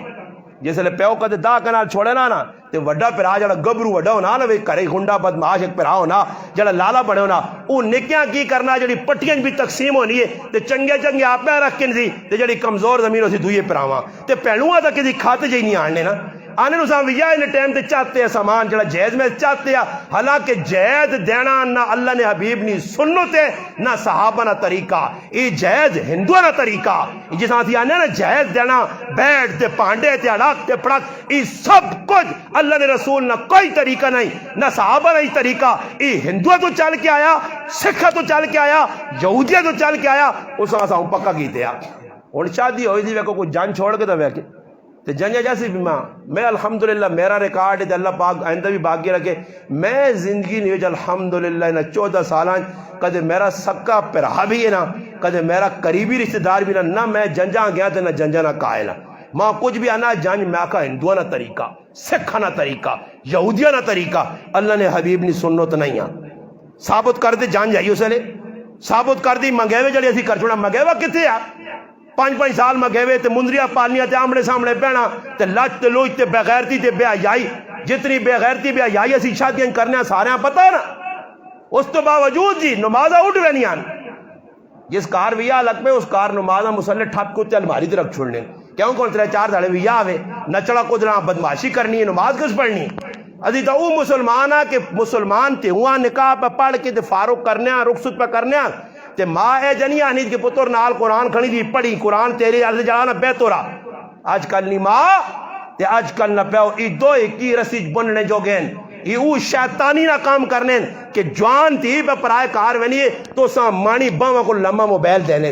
جس لئے پیو کدے دا کنال چھوڑے نا تے وڈا پرا جڑا گبرو وڈا ہونا نا کرے ہنڈا بدماش ایک پرا ہونا جڑا لالا بڑے ہونا او نکیاں کی کرنا جڑی پٹیاں بھی تقسیم ہونی ہے تے چنگے چنگے آپ میں رکھ کے سی تے جڑی کمزور زمین ہو سی دوئے پراواں تے پہلوواں تک کسی کھاتے جی نہیں آنے نا آنے نو ساں ویا ان ٹائم تے چاہتے ہیں سامان جڑا جائز میں چاہتے ہیں حالانکہ جائز دینا نہ اللہ نے حبیب نہیں سنت ہے نہ صحابہ نہ طریقہ یہ جائز ہندو نہ طریقہ جس آتی آنے نا جائز دینا بیٹھ تے پانڈے تے اڑاک تے پڑک یہ سب کچھ اللہ نے رسول نہ کوئی طریقہ نہیں نہ صحابہ نہیں طریقہ یہ ہندو تو چل کے آیا سکھ تو چل کے آیا یہودیہ تو چل کے آیا اس آسا ہوں پکا کیتے ہیں. اور شادی ہوئی تھی ویکو کوئی جان چھوڑ کے تو ویکے تو جنجا جیسی بھی میں الحمدللہ میرا ریکارڈ ہے اللہ پاک آئندہ بھی باقی رکھے میں زندگی نہیں الحمدللہ نہ 14 سالان کدے میرا سکا پرہا بھی ہے نا کدے میرا قریبی رشتہ دار بھی نہ میں جنجا گیا تو نہ جنجا نہ قائل ماں کچھ بھی آنا جنج میں آکا ہندوہ نہ طریقہ سکھا نہ طریقہ یہودیہ نہ طریقہ اللہ نے حبیب نہیں سنو تو نہیں ثابت کر دے جان جائیو سلے ثابت کر دی منگیوے جڑی اسی کر چھوڑا منگیوہ کتے آ 5 سال مگیوے تے مندریاں پالنیاں تے آمڑے سامنے بہنا تے لچ تے لوچ تے بے غیرتی تے بے حیائی جتنی بے غیرتی بے حیائی اسی شادیاں کرنے سارے پتہ ہے نا اس تو باوجود جی نمازہ اٹھ رہنی آن جس کار ویا لگ پہ اس کار نمازہ مسلح ٹھپ کو تے الماری تے رکھ چھوڑنے کیوں کون 3-4 دھڑے ویا آوے نچڑا قدرہ بدماشی کرنی ہے نماز کس پڑھنی ادھی تو وہ مسلمان آ کہ مسلمان تے ہوا نکاح پہ پڑھ کے تے فاروق کرنے رخصت پہ کرنے تے ماں اے جنی آنی کہ پتر نال قرآن کھڑی دی پڑھی قرآن تیرے عرض جڑانا بیتورا آج کل نہیں ماں تے آج کل نہ پیو ای دو ایکی رسیج بننے جو گین ای او شیطانی نہ کام کرنے کہ جوان تھی پہ پرائے کار ونی تو ساں مانی باں کو لمحہ موبائل دینے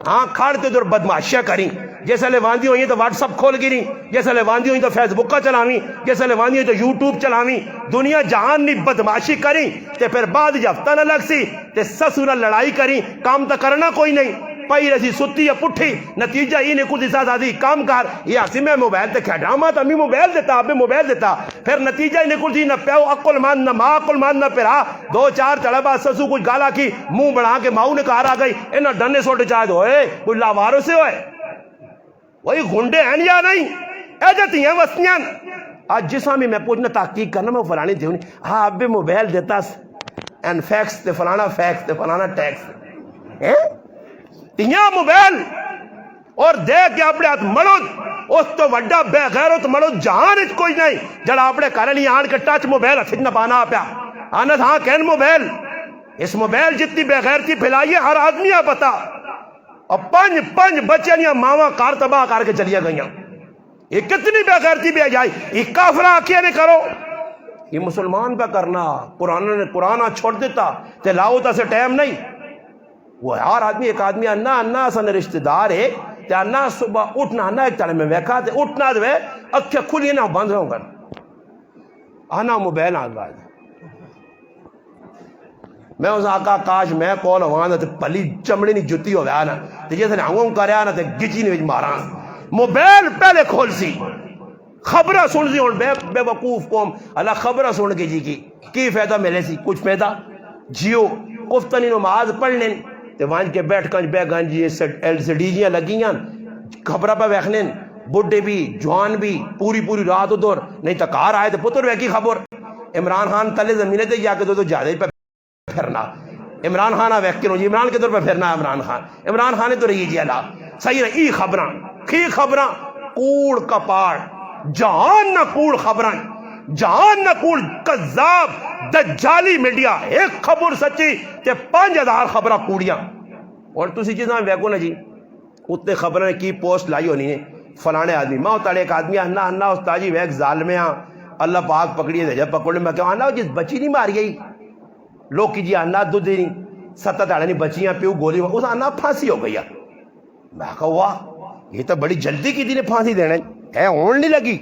ہاں کھڑتے دور بدماشیاں کریں جیسے لے واندی ہوئی تو واٹس اپ کھول گری جیسے لے واندی ہوئی تو فیس بک کا چلاویں جیسے لے واندی ہوئی تو یوٹیوب چلاویں دنیا جہان نہیں بدماشی کریں تے پھر بعد جفتہ نہ لگ سی تے سسو نہ لڑائی کریں کام تا کرنا کوئی نہیں پائی رسی ستی یا پٹھی نتیجہ ہی نے کچھ حصہ آدھی کام کر یہ آسی میں موبائل تے کھیڑا ماں تو امی موبائل دیتا ابھی موبائل دیتا پھر نتیجہ ہی نے کچھ نہ پیو عقل مان نہ ماں عقل مان نہ پیرا 2-4 طلبہ سسو کچھ گالا کی منہ بڑھا کے ماؤں نے کہا آ گئی انہاں ڈنے سوٹے چاہے دو کوئی لاواروں سے ہوئے وہی گھنڈے ہیں یا نہیں اے جاتی ہیں وستیاں آج جس ہمیں میں پوچھنا تحقیق کرنا میں فلانی تھی ہاں اب بھی موبائل دیتا این فیکس تے فلانا فیکس تے فلانا ٹیکس تیاں موبائل اور دیکھ کے اپنے ہاتھ مڑود اس تو وڈا بے غیرت مڑود جہان اچ کوئی نہیں جڑا اپنے کرنی آن کے ٹچ موبائل ہتھ نہ پانا پیا آنا ہاں کہن موبائل اس موبائل جتنی بے غیرتی پھیلائی ہے ہر آدمی آ پتا اور 5 بچیاں ماواں کار تباہ کر کے چلیا گئیاں یہ کتنی بے غیرتی بے جائے یہ کافرہ آکھیا نے کرو یہ مسلمان پہ کرنا قرآن چھوڑ دیتا تے لاؤتا سے ٹائم نہیں وہ ہر آدمی ایک آدمی انا سن رشتہ دار ہے تے انا صبح اٹھنا انا ایک طرح میں ویکھا تے اٹھنا دے اکھیں کھلی نہ بند رہوں گا انا موبائل آ گا میں اس آقا کاش میں کول ہواں تے پلی چمڑی نہیں جتی ہو گیا نا تے جیسے ہوں کریا نا تے گچی نہیں مارا موبائل پہلے کھول سی خبرہ سن سی بے وقوف قوم اللہ خبرہ سن کے جی کی فائدہ ملے سی کچھ فائدہ جیو کفتنی نماز پڑھنے تے وانج کے بیٹھ کنج بے گنجی ایل سی ڈی جیاں لگیاں خبرہ پہ ویکھنے بڈھے بھی جوان بھی پوری رات دور نہیں تکار آئے تے پتر ویکی خبر عمران خان تلے زمینے تے جا کے تو زیادہ پہ پھرنا عمران خان ویکھ کے جی عمران کے طور پہ پھرنا عمران خان تو رہی جی اللہ صحیح نا ای خبراں کی خبراں کوڑ کپاڑ جہان نہ کوڑ خبراں، جہان نہ کوڑ کذاب دجالی میڈیا، ایک خبر سچی تے 5000 خبراں کوڑیاں۔ اور تسی جس ویکو نا جی اتنے خبر نے کی پوسٹ لائی ہونی ہے فلانے آدمی، میں اتارے ایک آدمی آنا آنا استاد جی ویک ظالمیاں اللہ پاک پکڑیے دے جا پکڑ میں کہا آنا جس بچی نہیں ماری گئی لوگ کی جی آنا دودھ نہیں 7 دہاڑے نہیں بچیاں پیو گولی اس آنا پھانسی ہو گئی ہے۔ میں کہا واہ یہ تو بڑی جلدی کی نے پھانسی دینے ہے ہون نہیں لگی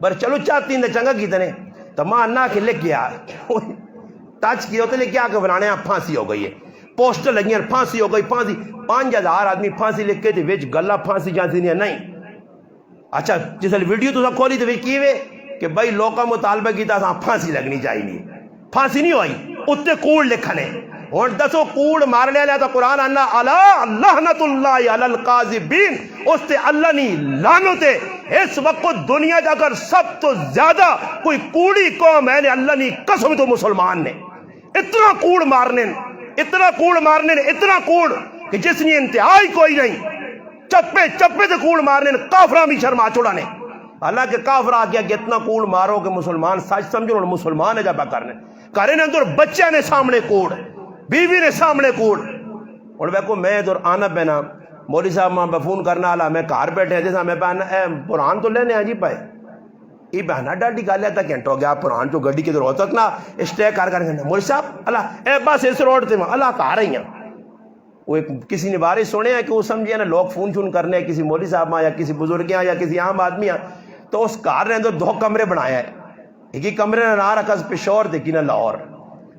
پر چلو چاہتی نے چنگا کی نے تو ماں آنا کے لے گیا ٹچ کیا ہوتے لے کے آ کے بنانے پھانسی ہو گئی ہے، پوسٹر لگی ہیں پھانسی ہو گئی، پھانسی 5000 آدمی پھانسی لکھ کے وچ گلا پھانسی جانسی نہیں۔ اچھا جس ویڈیو تو کھولی تو کی وے کہ بھائی لوکا مطالبہ کیتا تھا پھانسی لگنی چاہیے، پھانسی نہیں ہوئی اتنے کوڑ لکھنے۔ اور دسو کوڑ مارنے لیا تو قرآن آنا اللہ لعنت اللہ علی القاذبین، اس تے اللہ نہیں لعنت ہے۔ اس وقت دنیا جا کر سب تو زیادہ کوئی کوڑی قوم ہے اللہ نہیں قسم تو مسلمان نے، اتنا کوڑ مارنے اتنا کوڑ مارنے اتنا کوڑ کہ جس نے انتہائی کوئی نہیں، چپے چپے سے کوڑ مارنے کافرہ بھی شرما چھوڑا نے۔ حالانکہ کافر آ گیا کہ اتنا کوڑ مارو کہ مسلمان سچ سمجھو اور مسلمان ہے جب کرنے کرے نے اندر بچے نے سامنے کوڑ، بیوی نے سامنے کوڑ۔ اور دیکھو میں ادھر آنا پینا مولوی صاحب ماں فون کرنا والا میں گھر بیٹھے جیسا میں پہنا اے پران تو لینے آ جی پائے یہ بہنا ڈاڈی گل ہے تا گھنٹہ ہو گیا پران جو گڈی کدھر ہو تک نہ اسٹے کر مولوی صاحب اللہ اے بس اس روڈ تے اللہ کہا رہی ہیں۔ وہ کسی نے بارش سنے ہیں کہ وہ سمجھے نا لوگ فون شون کرنے کسی مولوی صاحب ماں یا کسی بزرگیاں یا کسی عام آدمی ہیں تو اس گھر نے اندر 2 کمرے بنایا ہے، ایک ہی کمرے نے نہ رکھا پشور تے کی نہ لاہور۔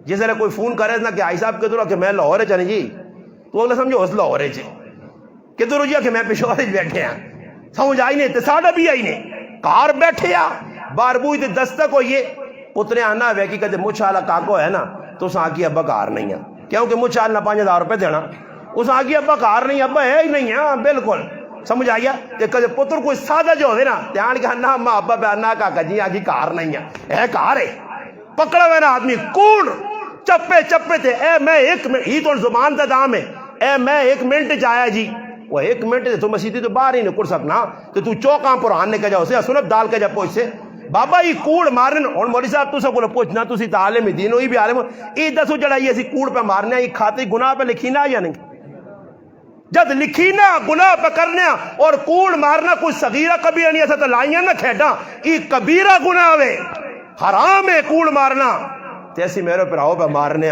جس طرح کوئی فون کرے نا کہ آئی صاحب کدھر کہ میں لاہور ہے چلیں جی تو اگلا سمجھو اس لاہور ہے کدھر ہو جی کہ میں پشور بیٹھے ہیں سمجھ آئی نہیں ساڈا بھی آئی نہیں کار بیٹھے آ بار بوئی تے دستک ہوئیے پترے آنا ہے کہ کدھر مجھ والا کاکو ہے نا تو اس آگی ابا کار نہیں ہے کیونکہ مجھ والا 5000 روپے دینا اس آگی ابا کار نہیں ابا ہے ہی نہیں ہے بالکل سمجھ آئی ہے کدھر پتر کوئی سادہ جو ہوئے نا دھیان کہ نا اما ابا پہ آنا کاکا جی آگی کار نہیں ہے کار ہے پکڑا ہوئے نا آدمی کوڑ چپے چپے تھے اے میں ایک ہی تو زبان دا دام ہے اے میں 1 منٹ جایا جی وہ 1 منٹ تو مسیدی تو باہر ہی نہیں کر سکنا تو چوکاں پر آنے کے جاؤ سے سنب ڈال کے جا پہنچ سے بابا یہ کوڑ مارن اور مولوی صاحب تو سب کو پوچھنا تو سی عالم دین ہوئی بھی عالم یہ دسو جڑا یہ اسی کوڑ پہ مارنے یہ کھاتے گناہ پہ لکھی نہ یا نہیں جد لکھی نہ گناہ پہ کرنے اور کوڑ مارنا کوئی صغیرہ کبیرہ نہیں ایسا تو لائیاں نہ کھیڑا یہ کبیرہ گناہ ہوئے حرام ہے کوڑ مارنا تیسی میرے پر آؤ پہ مارنے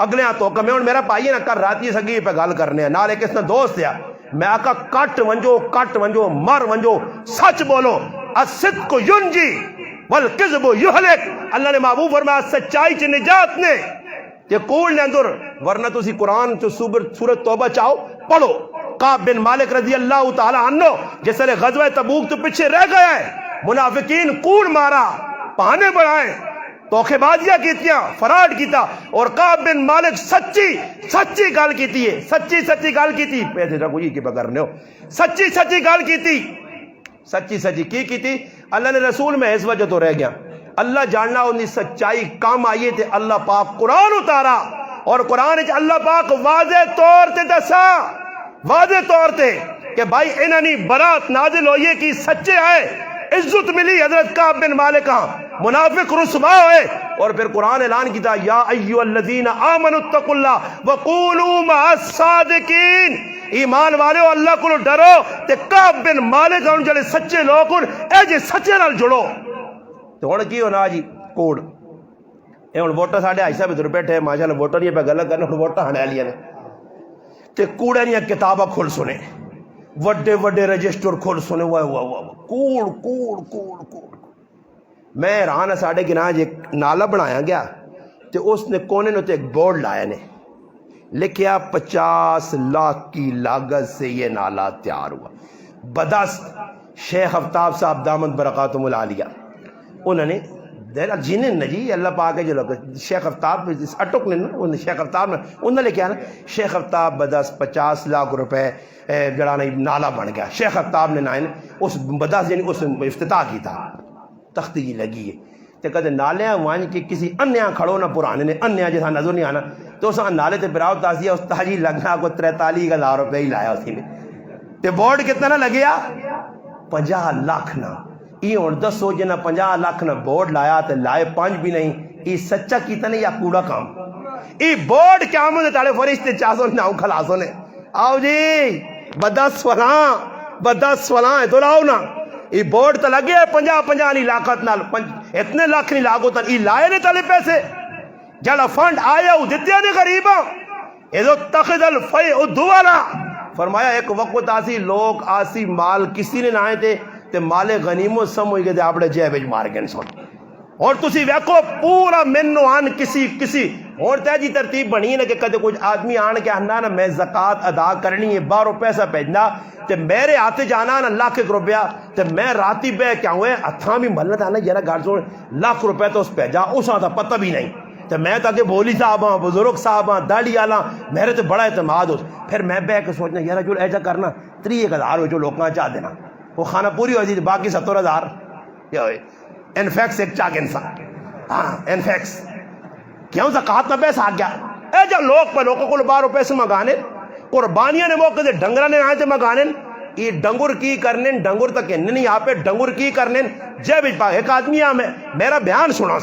اگلے تو کہ میں اور میرا پائیے نہ کر راتی سگی پہ گال کرنے نہ لے کس نے دوست یا میں آقا کٹ ونجو مر ونجو سچ بولو الصدق ینجی والکذب یہلک اللہ نے محبوب فرمایا سچائی چ نجات نے کہ کوڑ نے اندر ورنہ تو اسی قرآن تو سورۃ توبہ چاہو پڑھو کعب بن مالک رضی اللہ تعالی عنہ جس طرح غزوہ تبوک تو پیچھے رہ گیا ہے منافقین کوڑ مارا پانے بڑھائے توخے بازیاں کیتیاں فراڈ کیتا اور کعب بن مالک سچی گال کیتی ہے سچی گال کیتی پیسے رکھو جی کہ بگرنے ہو سچی گال کیتی سچی کی اللہ نے رسول میں اس وجہ تو رہ گیا اللہ جاننا انہی سچائی کام آئیے تھے اللہ پاک قرآن اتارا اور قرآن اللہ پاک واضح طور تے دسا واضح طور تے کہ بھائی انہوں نے برات نازل ہوئیے کی سچے آئے عزت ملی حضرت کعب بن مالک منافق رسوا ہوئے اور پھر قرآن اعلان کیتا یا ایھا الذین آمنوا اتقوا اللہ وقولوا مع الصادقین ایمان والے ہو اللہ کو ڈرو تے کعب بن مالک ان جڑے سچے لوگ اے جے سچے نال جڑو تو ہن کی ہونا جی کوڑ اے ہن ووٹر ساڈے آئی صاحب ادھر بیٹھے ماشاءاللہ ووٹر نہیں پہ گل کرنے ہن ووٹر ہن لیاں نے تے کوڑے دیاں کتاباں کھول سنے وڈے رجسٹر کھول سنے کوڑ میں حیران ہے ساڈے گناہ ایک نالا بنایا گیا تے اس نے کونے نے ایک بورڈ لایا نے لکھیا 50 لاکھ کی لاگت سے یہ نالا تیار ہوا بدست شیخ آفتاب صاحب دامت برکاتہم العالیہ انہوں نے جنہیں نجی اللہ پاک ہے جو لوگ شیخ آفتاب اٹک نے شیخ آفتاب نے انہوں نے لکھیا نا شیخ آفتاب بدست 50 لاکھ روپے جڑا نالا بن گیا شیخ آفتاب نے نائن اس بدست یعنی اس افتتاح کی تھا تختی جی لگی ہے تے کدے نالیاں وان کے کسی انیاں کھڑو نہ پرانے نے انیاں جیسا نظر نہیں آنا تو اس نالے تے براؤ تازیہ استاد جی لگنا کو 43,000 روپے ہی لایا اسی نے تے بورڈ کتنا نہ لگیا 50 لاکھ نہ یہ ہوں دسو جنہیں 50 لاکھ نے بورڈ لایا تو لائے 5 بھی نہیں، یہ سچا کیتا نہیں یا کوڑا کام؟ یہ بورڈ کیا مجھے تاڑے فرشتے 400 ناؤ خلاصوں نے آؤ جی بدس فلاں ہے تو لاؤ نا، یہ بورڈ تو لگے 50 نہیں لاکت نال اتنے لاکھ نہیں لاگو تن یہ لائے نے تلے پیسے جڑا فنڈ آیا وہ دیتے نے غریباں ایدو تخذ الفی ادوالا فرمایا ایک وقت آسی لوگ آسی مال کسی نے نہ آئے تھے تے مال غنیمت سمجھ گئے تھے اپنے جیب مار گئے سن اور تسی ویکھو پورا منو آن کسی اور تے جی ترتیب بنی ہے نا کہ کدے کچھ آدمی آن کے آنا نا میں زکاة ادا کرنی ہے باہروں پیسہ بھیجنا تے میرے ہاتھ جانا نا ₹1,00,000 تے میں راتی بہ کیا ہوئے ہتھاں بھی ملت آنا یارا گھر سن ₹1,00,000 تو اس بھیجا اس آتا پتہ بھی نہیں تو میں تو کہ بولی صاحب ہاں بزرگ صاحب ہاں داڑھی آلا میرے تو بڑا اعتماد ہو پھر میں بہ کے سوچنا یارا جو ایسا کرنا 30,000 ہو جو لوگاں چاہ دینا وہ کھانا پوری ہو جی باقی 70,000 کیا ہوئے انفیکس ایک چاک انسان ہاں انفیکس کیوں زکاة میں پیسہ آ گیا اے جب لوگوں کو ₹12 سے مگانے قربانیاں نے موقع دے ڈنگرہ نے آئے تھے مگانے یہ ڈنگر کی کرنے ڈنگر تک نہیں یہاں پہ ڈنگر کی کرنے جب ایک آدمی آ میرا بیان سنا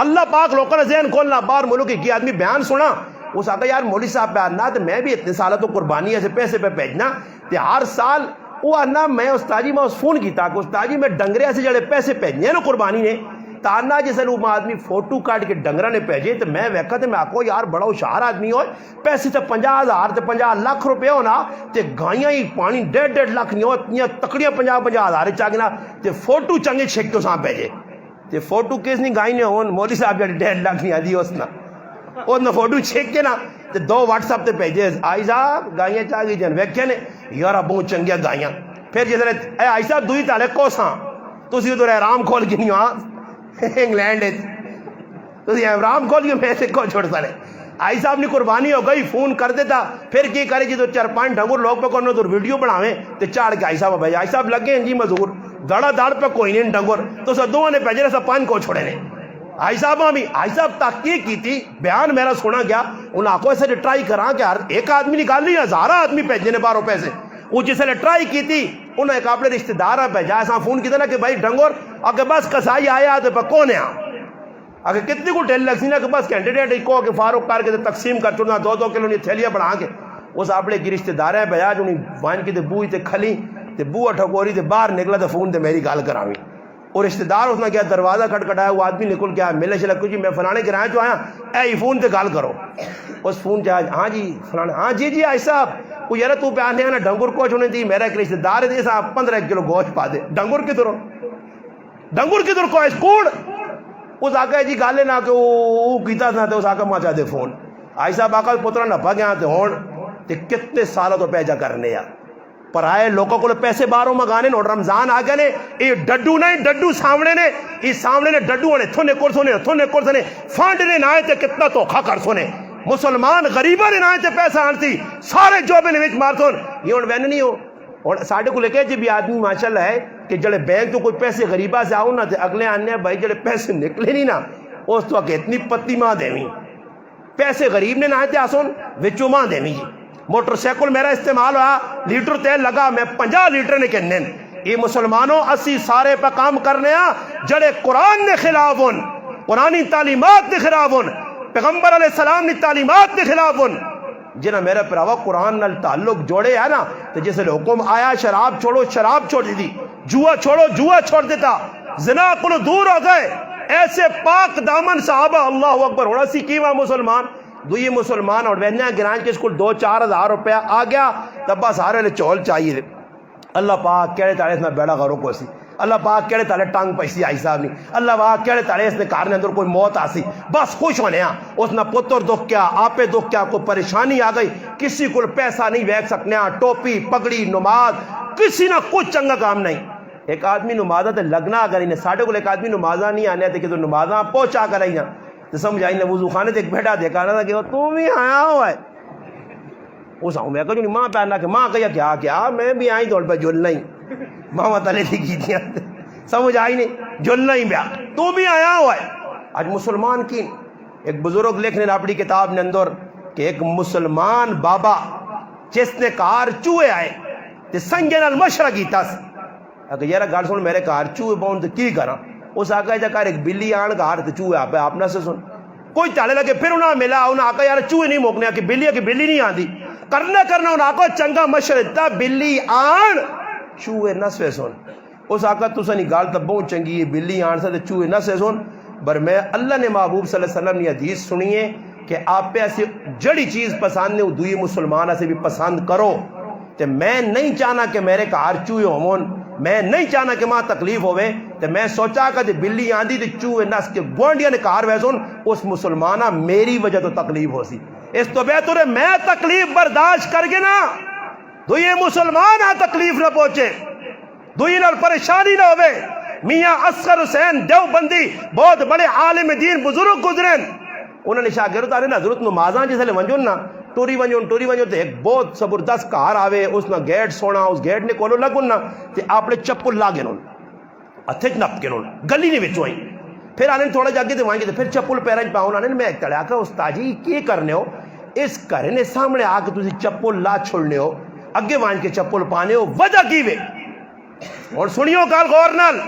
اللہ پاک لوگوں نے ذہن کھولنا باہر ملک کی آدمی بیان سنا اس آگا یار مولوی صاحب بیان نہ تو میں بھی اتنے سالہ تو قربانی ایسے پیسے پہ بھیجنا تے ہر سال وہ آنا میں استاجی میں اس فون کیتا کہ استاجی میں ڈنگرے سے جڑے پیسے بھیجنے ہیں نا قربانی نے تانا جیسے وہ آدمی فوٹو کاٹ کے ڈنگرہ نے بھیجے تو میں ویکھا تے میں آکو یار بڑا ہوشیار آدمی ہو پیسے تے 50,000 تے 50 لاکھ روپے ہونا تے گائیاں ہی پانی 1.5 لاکھ نہیں ہو اتنی تکڑیاں 50,000 چاگنا تے فوٹو چنگے چھک کے ساں بھیجے تے فوٹو کس نہیں گائی نے ہون مولوی صاحب جڑے 1.5 لاکھ نہیں آدھی اس نا فوٹو چھک کے نا تے 2 واٹس اپ تے بھیجے آئی صاحب گائیاں چاہ گئی جن ویکھے نے یارا بہت چنگیا گائیاں پھر جیسے اے آئی صاحب دوئی تالے کوساں تو اسی ادھر احرام کھول کے نہیں ہاں انگلینڈ ہے تو احرام کھول کے میں سے کو چھوڑ سالے آئی صاحب نے قربانی ہو گئی فون کر دیتا پھر کی کرے جی تو 4-5 ڈھنگر لوگ پہ کرنے تو ویڈیو بناویں تے چاڑ کے آئی صاحب بھائی آئی صاحب لگے ہیں جی مزور دڑا داڑ پہ کوئی نہیں ڈنگر تو سدوں نے پیجے سب 5 کو چھوڑے نے آئی صاحب بھی آئی صاحب تحقیق کی تھی بیان میرا سنا گیا انہاں کو ایسے ٹرائی کراں کہ ہر ایک آدمی نکال لی 1000 آدمی پیجے نے ₹12 وہ جسے نے ٹرائی کی تھی انہوں ایک اپنے رشتہ دار بھیجا ایسا فون کیا نا کہ بھائی ڈنگر اگر بس کسائی آیا تو کون ہے اگر کتنی کو ٹھیل لگ سی نا کہ بس کینڈیڈیٹ کو کہ فاروق کر کے تقسیم کر چڑنا 2-2 کلو نے تھیلیاں بڑھا کے اس اپنے کی رشتہ دار بھیجا جو وان کی بوئی تے کھلی تے بو ٹھکوری تے باہر نکلا تو فون تے میری گال کراوی اور رشتہ دار اس نے کیا دروازہ کھٹکھٹایا وہ آدمی نکل کے آیا ملے چلا کچھ میں فلانے کے رہے تو آیا اے فون تے گال کرو اس فون چاہ ہاں جی فلانے ہاں جی آئی صاحب وہ یار تو بیان ہے نا ڈنگر کو چھوڑنے تھی میرا ایک رشتہ دار ہے صاحب 15 کلو گوشت پا دے ڈنگر کی طرح کوئی کوڑ اس آقا جی گالے نہ کہ وہ کیتا تھا تو اس آقا ماں چاہتے فون آئی صاحب آقا پترہ نپا گیا تے ہون تے کتنے سالہ تو پیجا کرنے یا پر آئے لوگوں کو پیسے باہروں مگانے اور رمضان آ گئے نے یہ ڈڈو نہیں ڈڈو سامنے نے یہ سامنے نے ڈڈو نے تھونے کور سونے فانڈ نے نہ آئے تے کتنا دھوکھا کر سونے مسلمان غریبہ نے نہ آئے تے پیسہ آنتی سارے جوبے نے وچ مار سون یہ ہوں وین نہیں ہو اور ساڑھے کو لے کے جی بھی آدمی ماشاءاللہ ہے کہ جڑے بینک تو کوئی پیسے غریبہ سے آؤ نا تے اگلے آنے بھائی جڑے پیسے نکلے نہیں نا اس تو کہ اتنی پتی ماں دیویں پیسے غریب نے نہ آئے تے آسون وچو ماں دیویں جی موٹر سیکل میرا استعمال ہوا لیٹر تیل لگا میں 50 لیٹر نے کہنے یہ مسلمانوں اسی سارے پہ کام کرنے ہاں جڑے قرآن نے خلاف ہون قرآنی تعلیمات نے خلاف ہون پیغمبر علیہ السلام نے تعلیمات نے خلاف ہون جنہ میرا پراوا قرآن نال تعلق جوڑے ہے نا تو جیسے حکم آیا شراب چھوڑو شراب چھوڑ دی جوا چھوڑو جوا چھوڑ دیتا زنا کو دور ہو گئے ایسے پاک دامن صحابہ اللہ اکبر ہونا سی کیما مسلمان دوئی مسلمان اور وینیا گرانچ کے اسکول 2-4 ہزار روپیہ آ گیا تب بس سارے لے چول چاہیے اللہ پاک کہڑے تاڑے اس نے بیڑا غرو کو سی اللہ پاک کہڑے تاڑے ٹانگ پیسی آئی صاحب نہیں اللہ پاک کہڑے تاڑے اس نے کارنے اندر کوئی موت آسی بس خوش ہونے ہاں اس نے پتر دکھ کیا آپے دکھ کیا کوئی پریشانی آ گئی کسی کو پیسہ نہیں ویک سکنے ہاں ٹوپی پگڑی نماز کسی نہ کچھ چنگا کام نہیں ایک آدمی نمازہ تے لگنا اگر انہیں ساڑھے کو ایک آدمی نمازہ نہیں آنے تھے کہ تو نمازہ پہنچا کر آئی نا تو سمجھ آئی نا وضو خانے تے ایک بیٹھا دیکھا رہا تھا کہ تو بھی آیا ہوا ہے اس آؤں میں کہا جو ماں پہننا کہ ماں کہا کیا میں بھی آئی دوڑ پہ جلنا ہی ماں تلے تھی کی دیا سمجھ آئی نہیں جلنا ہی بیا تو بھی آیا ہوا ہے آج مسلمان کی ایک بزرگ لکھنے اپنی کتاب نے اندر کہ ایک مسلمان بابا جس نے کار چوہے آئے تے سنگے نال مشورہ کیتا کہ یار گل سن میرے گھر چوہے بہن تو کی کرا. اس آخا جا کر ایک بلی آن گھر تو چوہے آپ آپ سے سن کوئی چالے لگے. پھر انہیں ملا انہیں آخا یار چوہے نہیں موکنے کہ بلی ہے کہ بلی نہیں آتی کرنا کرنا انہیں آخو چنگا مشرتا بلی آن چوہے نہ سوے سن. اس آخا تو سنی گال تو بہت چنگی ہے بلی آن سے چوہے نہ سوے سن. پر میں اللہ نے محبوب صلی اللہ علیہ وسلم نے حدیث سنیے کہ آپ پہ ایسی جڑی چیز پسند ہے دوئی مسلمان سے بھی پسند کرو. تو میں نہیں چاہنا کہ میرے گھر چوہے ہون, میں نہیں چاہنا کہ ماں تکلیف ہوئے. تو میں سوچا کہ بلی آندھی تو چوہے نس کے گوانڈیا نے کار ویسون اس مسلمانہ میری وجہ تو تکلیف ہو سی. اس تو بہتر ہے میں تکلیف برداشت کر کے نا دوئی مسلمان آ تکلیف نہ پہنچے دوئی نال پریشانی نہ ہوئے. میاں اصغر حسین دیوبندی بہت بڑے عالم دین بزرگ گزرین انہوں نے شاگرد آرے نا حضرت نمازاں جسے لے ونجون نا ٹوری ونجون تو ایک بہت زبردست کار آوے اس نا گیٹ سونا اس گیٹ نے کولو لگن نا تے آپ نے چپل لاگے نون اتھج نپ کے نون گلی نہیں وچ ہوئی. پھر آنے تھوڑا جاگے تے وائیں گے پھر چپل پیرنج پاؤں آنے میں ایک تڑے آکھا استاد جی کی کرنے ہو اس گھر نے سامنے آ کے تسی چپل لا چھوڑنے ہو اگے وائیں کے چپل پانے ہو وجہ کی وے. اور سنیو گال غور نال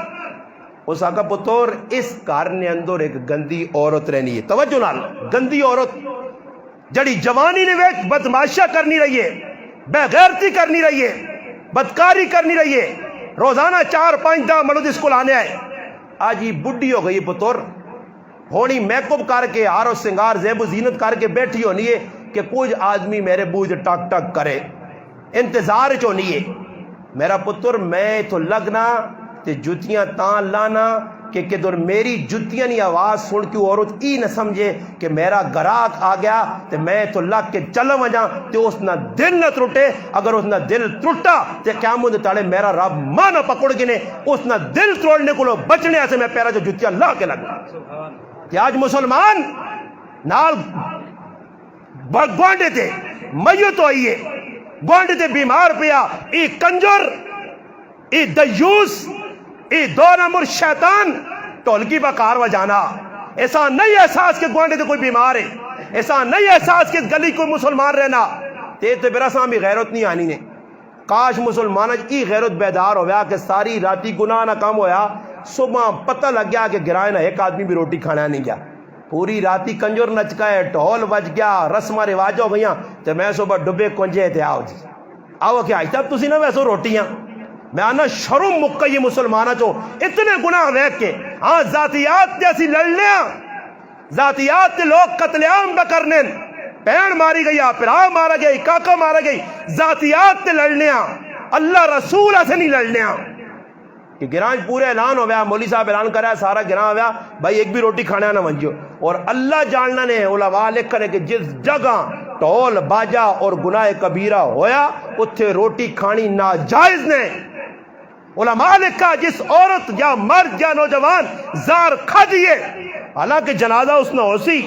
اس آقا پتور اس گھر نے اندر ایک گندی عورت رہنی ہے. توجہ نال گندی عورت جڑی جوانی نے ویچ بدماشا کرنی رہی ہے بے غیرتی کرنی رہی ہے بدکاری کرنی رہی ہے روزانہ 4-5 دا ملود اسکول آنے آئے. آج یہ بڈی ہو گئی پتور ہونی میک اپ کر کے آرو سنگار زیب و زینت کر کے بیٹھی ہونی ہے کہ کچھ آدمی میرے بوجھ ٹک ٹک کرے انتظار چونی ہے. میرا پتر میں تو لگنا تے جتیاں تان لانا کہ کدھر میری جتیاں نہیں آواز سن کے عورت ای نہ سمجھے کہ میرا گراک آ گیا تے میں تو لگ کے چلو وجاں تے اس نہ دل نہ ترٹے. اگر اس نہ دل ترٹا تے قیامت تاڑے میرا رب ماں نہ پکڑ گنے اس نہ دل توڑنے کو لو بچنے ایسے میں پیرا جو جتیاں لا کے لگنا. کہ آج مسلمان نال گوانڈے تے میت ہوئیے گوانڈے تے بیمار پیا ای کنجر ای دیوس ای دو نمبر شیطان ٹولکی بکار و جانا. ایسا نہیں احساس کہ گوانڈے تے کوئی بیمار ہے ایسا نہیں احساس کہ گلی کوئی مسلمان رہنا تے برا ساں بھی غیرت نہیں آنی نے. کاش مسلمان ای غیرت بیدار ہویا کہ ساری راتی گناہ نہ کم ہویا صبح پتہ لگ گیا کہ گرائے نہ ایک آدمی بھی روٹی کھانا نہیں گیا پوری راتی کنجر نچکائے ٹھول بج گیا رسمہ رواج ہو گئیاں تو میں صبح ڈبے کنجے تھے آؤ جی آؤ کیا آئی تب تسی نہ ویسو روٹیاں میں آنا شرم مکئی مسلمانہ چو اتنے گناہ ویک کے ہاں ذاتیات جیسی لڑلیاں ذاتیات تے لوگ قتل عام بکرنے پین ماری گئی پرا مارا گئی کاکا مارا گئی ذاتیات تے لڑلیاں اللہ رسول ایسے نہیں لڑلیاں کہ گرانج پورے اعلان ہو گیا مولی صاحب اعلان کرا ہے سارا گراں ہو گیا بھائی ایک بھی روٹی کھانا نہ منجو. اور اللہ جاننا نے علماء لکھ کرے کہ جس جگہ ٹول باجا اور گناہ کبیرہ ہویا اتھے روٹی کھانی ناجائز نے. علماء لکھا جس عورت یا مرد یا نوجوان زار کھا دیے حالانکہ جنازہ اس نے ہو سی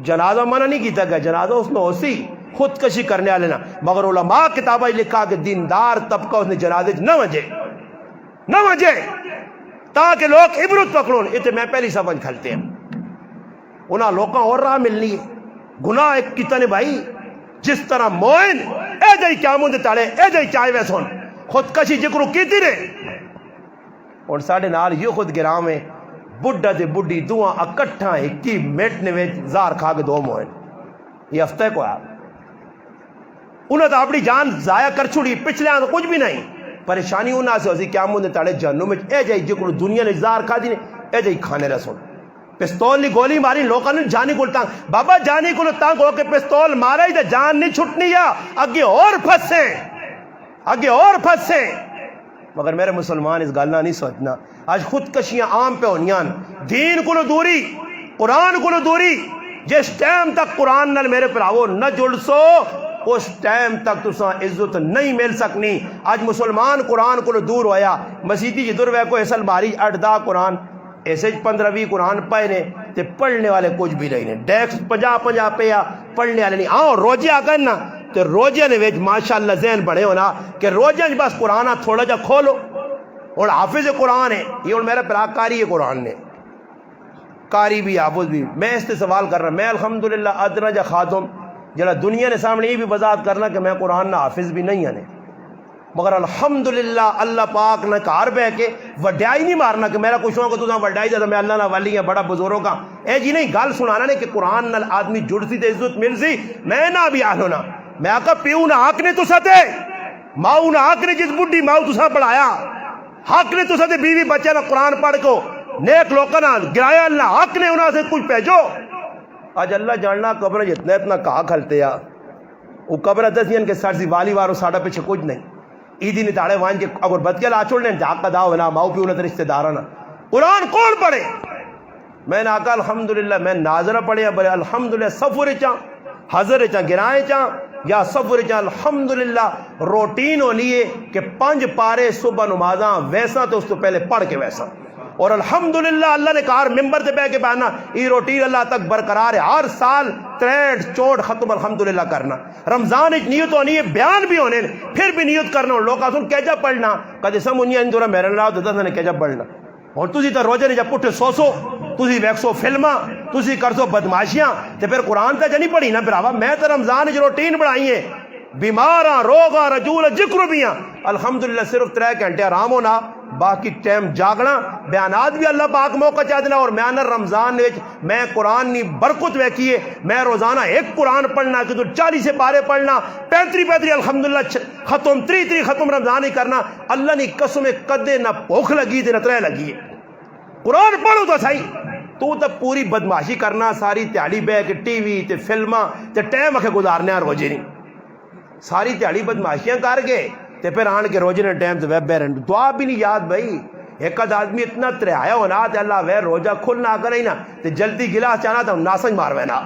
جنازہ منع نہیں کیتا گیا جنازہ اس نے ہو سی خودکشی کرنے والے نا مگر علماء کتابہ لکھا کہ دیندار طبقہ اس نے جنازے نہ وجہ تاکہ لوگ عبرت پکڑون اتنے میں پہلی سمجھ کھلتے ہیں انہاں لوگاں اور راہ ملنی ہے. گناہ ایک کتنے بھائی جس طرح موئن اے جائی کیا مندے تاڑے اے جائی چائے ویسون خودکشی جکرو کیتی رہے اور ساڑھے نال یہ خود گراں میں بڑھا دے بڑھی دعا اکٹھا ایکی میٹنے میں زار کھا کے دو موئن یہ ہفتہ کو آپ انہوں نے اپنی جان ضائع کر چھوڑی پچھلے آن کچھ بھی نہیں پریشانی انہاں سے ہوسی کیا مندے تاڑے جہنم میں اے جائی جکرو دنیا نے زار کھا دی اے جائی کھانے رسول پستول لی گولی ماری لوکاں نے جانی کو تانگ بابا جانی کو تانگ ہو کے پستول مارا ہی تو جان نہیں چھٹنی یا اگے اور پھنسے مگر میرے مسلمان اس گالنا نہیں سوچنا آج خودکشیاں عام پہ ہونیاں دین کو دوری قرآن کو دوری جس ٹائم تک قرآن نال میرے پراؤ نہ جڑ سو اس ٹائم تک تساں عزت نہیں مل سکنی. آج مسلمان قرآن کو دور ہویا مسیدی جدر وے کو ایسل ماری 8-10 قرآن ایسے 15-20 قرآن پائے نے تے پڑھنے والے کچھ بھی نہیں نے ڈیکس 50-50 پہ یا پڑھنے والے نہیں. آؤ روجے آگن نا تے روجے نے ویچ ماشاءاللہ ذہن بڑھے ہونا کہ روجے بس قرآن تھوڑا جا کھولو اور حافظ قرآن ہے یہ اور میرا پرا کاری ہے قرآن نے کاری بھی حافظ بھی. میں اس سے سوال کر رہا میں الحمدللہ ادنا جا خاتم جڑا دنیا نے سامنے یہ بھی وضاحت کرنا کہ میں قرآن نہ حافظ بھی نہیں آنے مگر الحمدللہ اللہ پاک نے گھر بہ کے وڈیائی نہیں مارنا کہ میرا کچھ ہوں کہ تساں وڈیائی دے میں اللہ نہ والی ہاں بڑا بزرگ ہاں، اے جی نہیں گل سنانا نے کہ قرآن نال آدمی جڑ سی تے عزت مل سی. میں نہ بھی آل ہونا میں آقا پیو نہ حق نے تسا تے ماؤ نہ حق نے جس بڈھی ماؤ تسا پڑھایا حق نے تسا تے بیوی بچے نہ قرآن پڑھ کو نیک لوکاں نال گرایا اللہ حق نے انہاں سے کچھ بھیجو. آج اللہ جاننا قبر جتنا اتنا کہا کھلتے آ وہ قبر دسین کے سر سی والی وارو ساڑا پیچھے کچھ نہیں عیدی نتاڑے وان کے اگر بدکل آچوڑ لیں جاک کا داو نا ماؤ پیو نہ رشتہ دارانا قرآن کون پڑھے. میں نے آقا الحمدللہ میں ناظرہ پڑھے بلے الحمدللہ سفر چاں حضر چاں گرائیں چاں یا سفر چاں الحمدللہ روٹین ہونی ہے کہ 5 پارے صبح نمازاں ویسا تو اس تو پہلے پڑھ کے ویسا اور الحمدللہ اللہ نے کہا ممبر سے بہ کے پہنا یہ روٹین اللہ تک برقرار ہے. ہر سال 63 ختم الحمدللہ کرنا. رمضان ایک نیت ہونی ہے بیان بھی ہونے پھر بھی نیت کرنا لوگ آسن کیجا پڑھنا کدے سمجھیا ان دورا میرے اللہ دتا نے کیجا پڑھنا اور تسی تا روزے نے جب پٹھے سو تسی ویکسو فلماں تسی کرسو بدماشیاں تے پھر قرآن تے جنی پڑھی نا براوا. میں تے رمضان وچ روٹین بنائی ہے بیماراں روگاں رجول ذکر بھی الحمدللہ صرف 3 گھنٹے آرام ہونا باقی ٹائم جاگنا بیانات بھی اللہ پاک موقع چاہ دینا. اور میں رمضان میں قرآن نی برکت ویکھیے میں روزانہ ایک قرآن پڑھنا کہ تو 40 سے پارے پڑھنا 35 الحمدللہ ختم 33 ختم رمضان ہی کرنا. اللہ نی قسم کدے نہ بھوک لگی تے نہ ترے لگی ہے. قرآن پڑھو تو صحیح تو تب پوری بدماشی کرنا ساری تیاڑی بہ کے ٹی وی تے فلماں تے ٹائم اکھے گزارنے روزے نہیں ساری تیاڑی بدماشیاں کر کے تے پھر آن کے روزے نے ٹائم تے ویب بیرن دعا بھی نہیں یاد بھائی. ایک آدمی اتنا تریایا ہونا تے اللہ وے روزہ کھلنا کرے نا تے جلدی گلاس چانا تے ناسنج مار وینا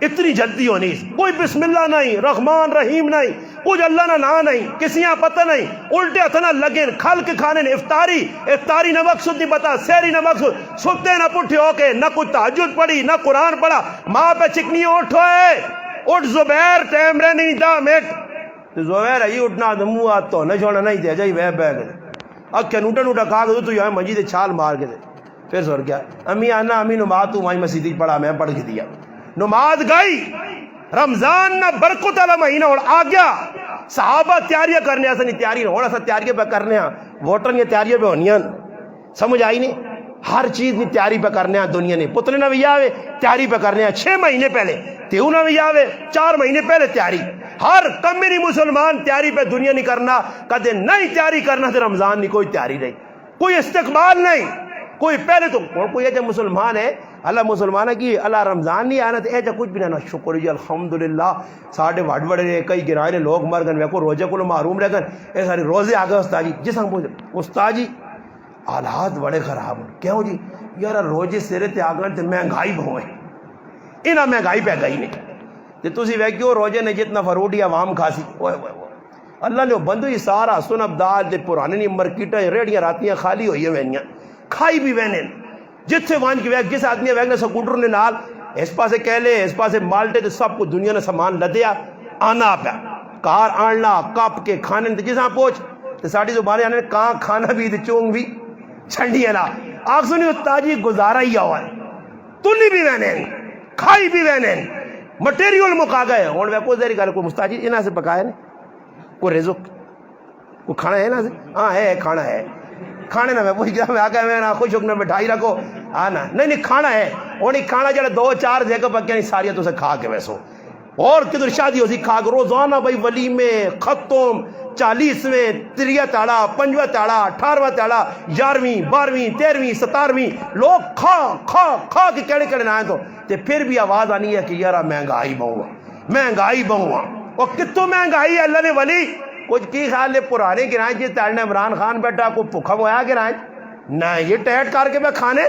اتنی جلدی ہونی کوئی بسم اللہ نہیں رحمان رحیم نہیں کچھ اللہ نہ نا نہیں کسیاں پتہ نہیں الٹے ہتھ نہ لگے کھل کے کھانے نے افطاری نہ مقصد نہیں پتا سحری نہ مقصد ستے نہ پٹھے ہو کے نہ کوئی تہجد پڑھی نہ قرآن پڑھا. ماں پہ چکنی اٹھ زبیر ٹائم رہ نہیں دا میٹ زبیر ہے اٹھنا منہ ہاتھ تو نہ چھوڑنا نہیں دے جائی وہ بہ گئے اکھے نوٹا کھا کے تو یہاں منجی دے چھال مار کے دے پھر سور گیا امی آنا امی نماز تو وہیں مسیدی پڑھا میں پڑھ کے دیا نماز گئی. رمضان نہ برکت والا مہینہ اور آ گیا صحابہ تیاریاں کرنے ایسا نہیں تیاری ہونا سا تیاریاں پہ کرنے ووٹر یہ تیاریاں پہ ہونی سمجھ آئی نہیں ہر چیز نہیں تیاری پہ کرنے دنیا نے پتلے نہ بھی آوے تیاری پہ کرنے 6 مہینے پہلے تیوں نہ بھی آوے 4 مہینے پہلے تیاری ہر کمیری مسلمان تیاری پہ دنیا نہیں کرنا کدے نہیں تیاری کرنا تو رمضان نہیں کوئی تیاری نہیں کوئی استقبال نہیں کوئی پہلے تو کوئی ایجا مسلمان ہے اللہ مسلمان ہے کہ اللہ رمضان نہیں آنا تو ایجا کچھ بھی نہ شکر جی الحمدللہ ساڑھے وڈ وڈے کئی گرائے لوگ مر گئے ویکو روزے کو محروم رہ گئے اے سارے روزے آ گئے استاد جی جس ہم استاد جی حالات بڑے خراب کیوں جی یار روزے سرے تے آ گئے تو مہنگائی بہت ہے انہاں مہنگائی پہ گئی نہیں تو تسی ویکھیو روزے نے جتنا فروٹی عوام کھاسی اللہ نے بندو یہ سارا سنب دال تے پرانے نہیں مرکیٹاں ریڑیاں راتیاں خالی ہوئی ہیں کھائی بھی وینے جتھے وان کی ویک جس آدمی ویک نے سکوٹر نے نال اس پاسے کہلے اس پاسے مالٹے تے سب کو دنیا نے سامان لدیا آنا پیا کار آننا کپ کے کھانے تے جساں پہنچ تے ساڑی زبانے آنے کہاں کھانا بھی تے چونگ بھی چھنڈی ہے نا آگ سنی استاجی گزارا ہی آوا ہے تلی بھی وینے کھائی بھی وینے مٹیریل مکا گئے ہون ویکو زیری گل کوئی مستاجی انہاں سے پکائے نے کوئی رزق کوئی کھانا ہے نا سے ہاں ہے کھانا ہے کھانے نہ میں پوچھ گیا میں آگیا میں خوش حکم بٹھائی رکھو آنا نہیں کھانا ہے وہ نہیں کھانا جڑا 2-4 جگہ پکیا نہیں ساری تو سے کھا کے ویسو اور کدھر شادی ہوسی کھا کے روزانہ بھائی ولیمے ختم 40ویں 3 تاڑا 5واں تاڑا 18واں تاڑا 11ویں 12ویں 13ویں 17ویں لوگ کھا کے کہڑے کہڑے نہ آئے تو پھر بھی آواز آنی ہے کہ یارا مہنگائی بہوا اور کتوں مہنگائی ہے اللہ نے ولی کچھ کی خیال ہے پرانے گرائیں جی تارنے عمران خان بیٹا کو پکھا ہویا گرائیں نہ یہ ٹیٹ کر کے میں کھانے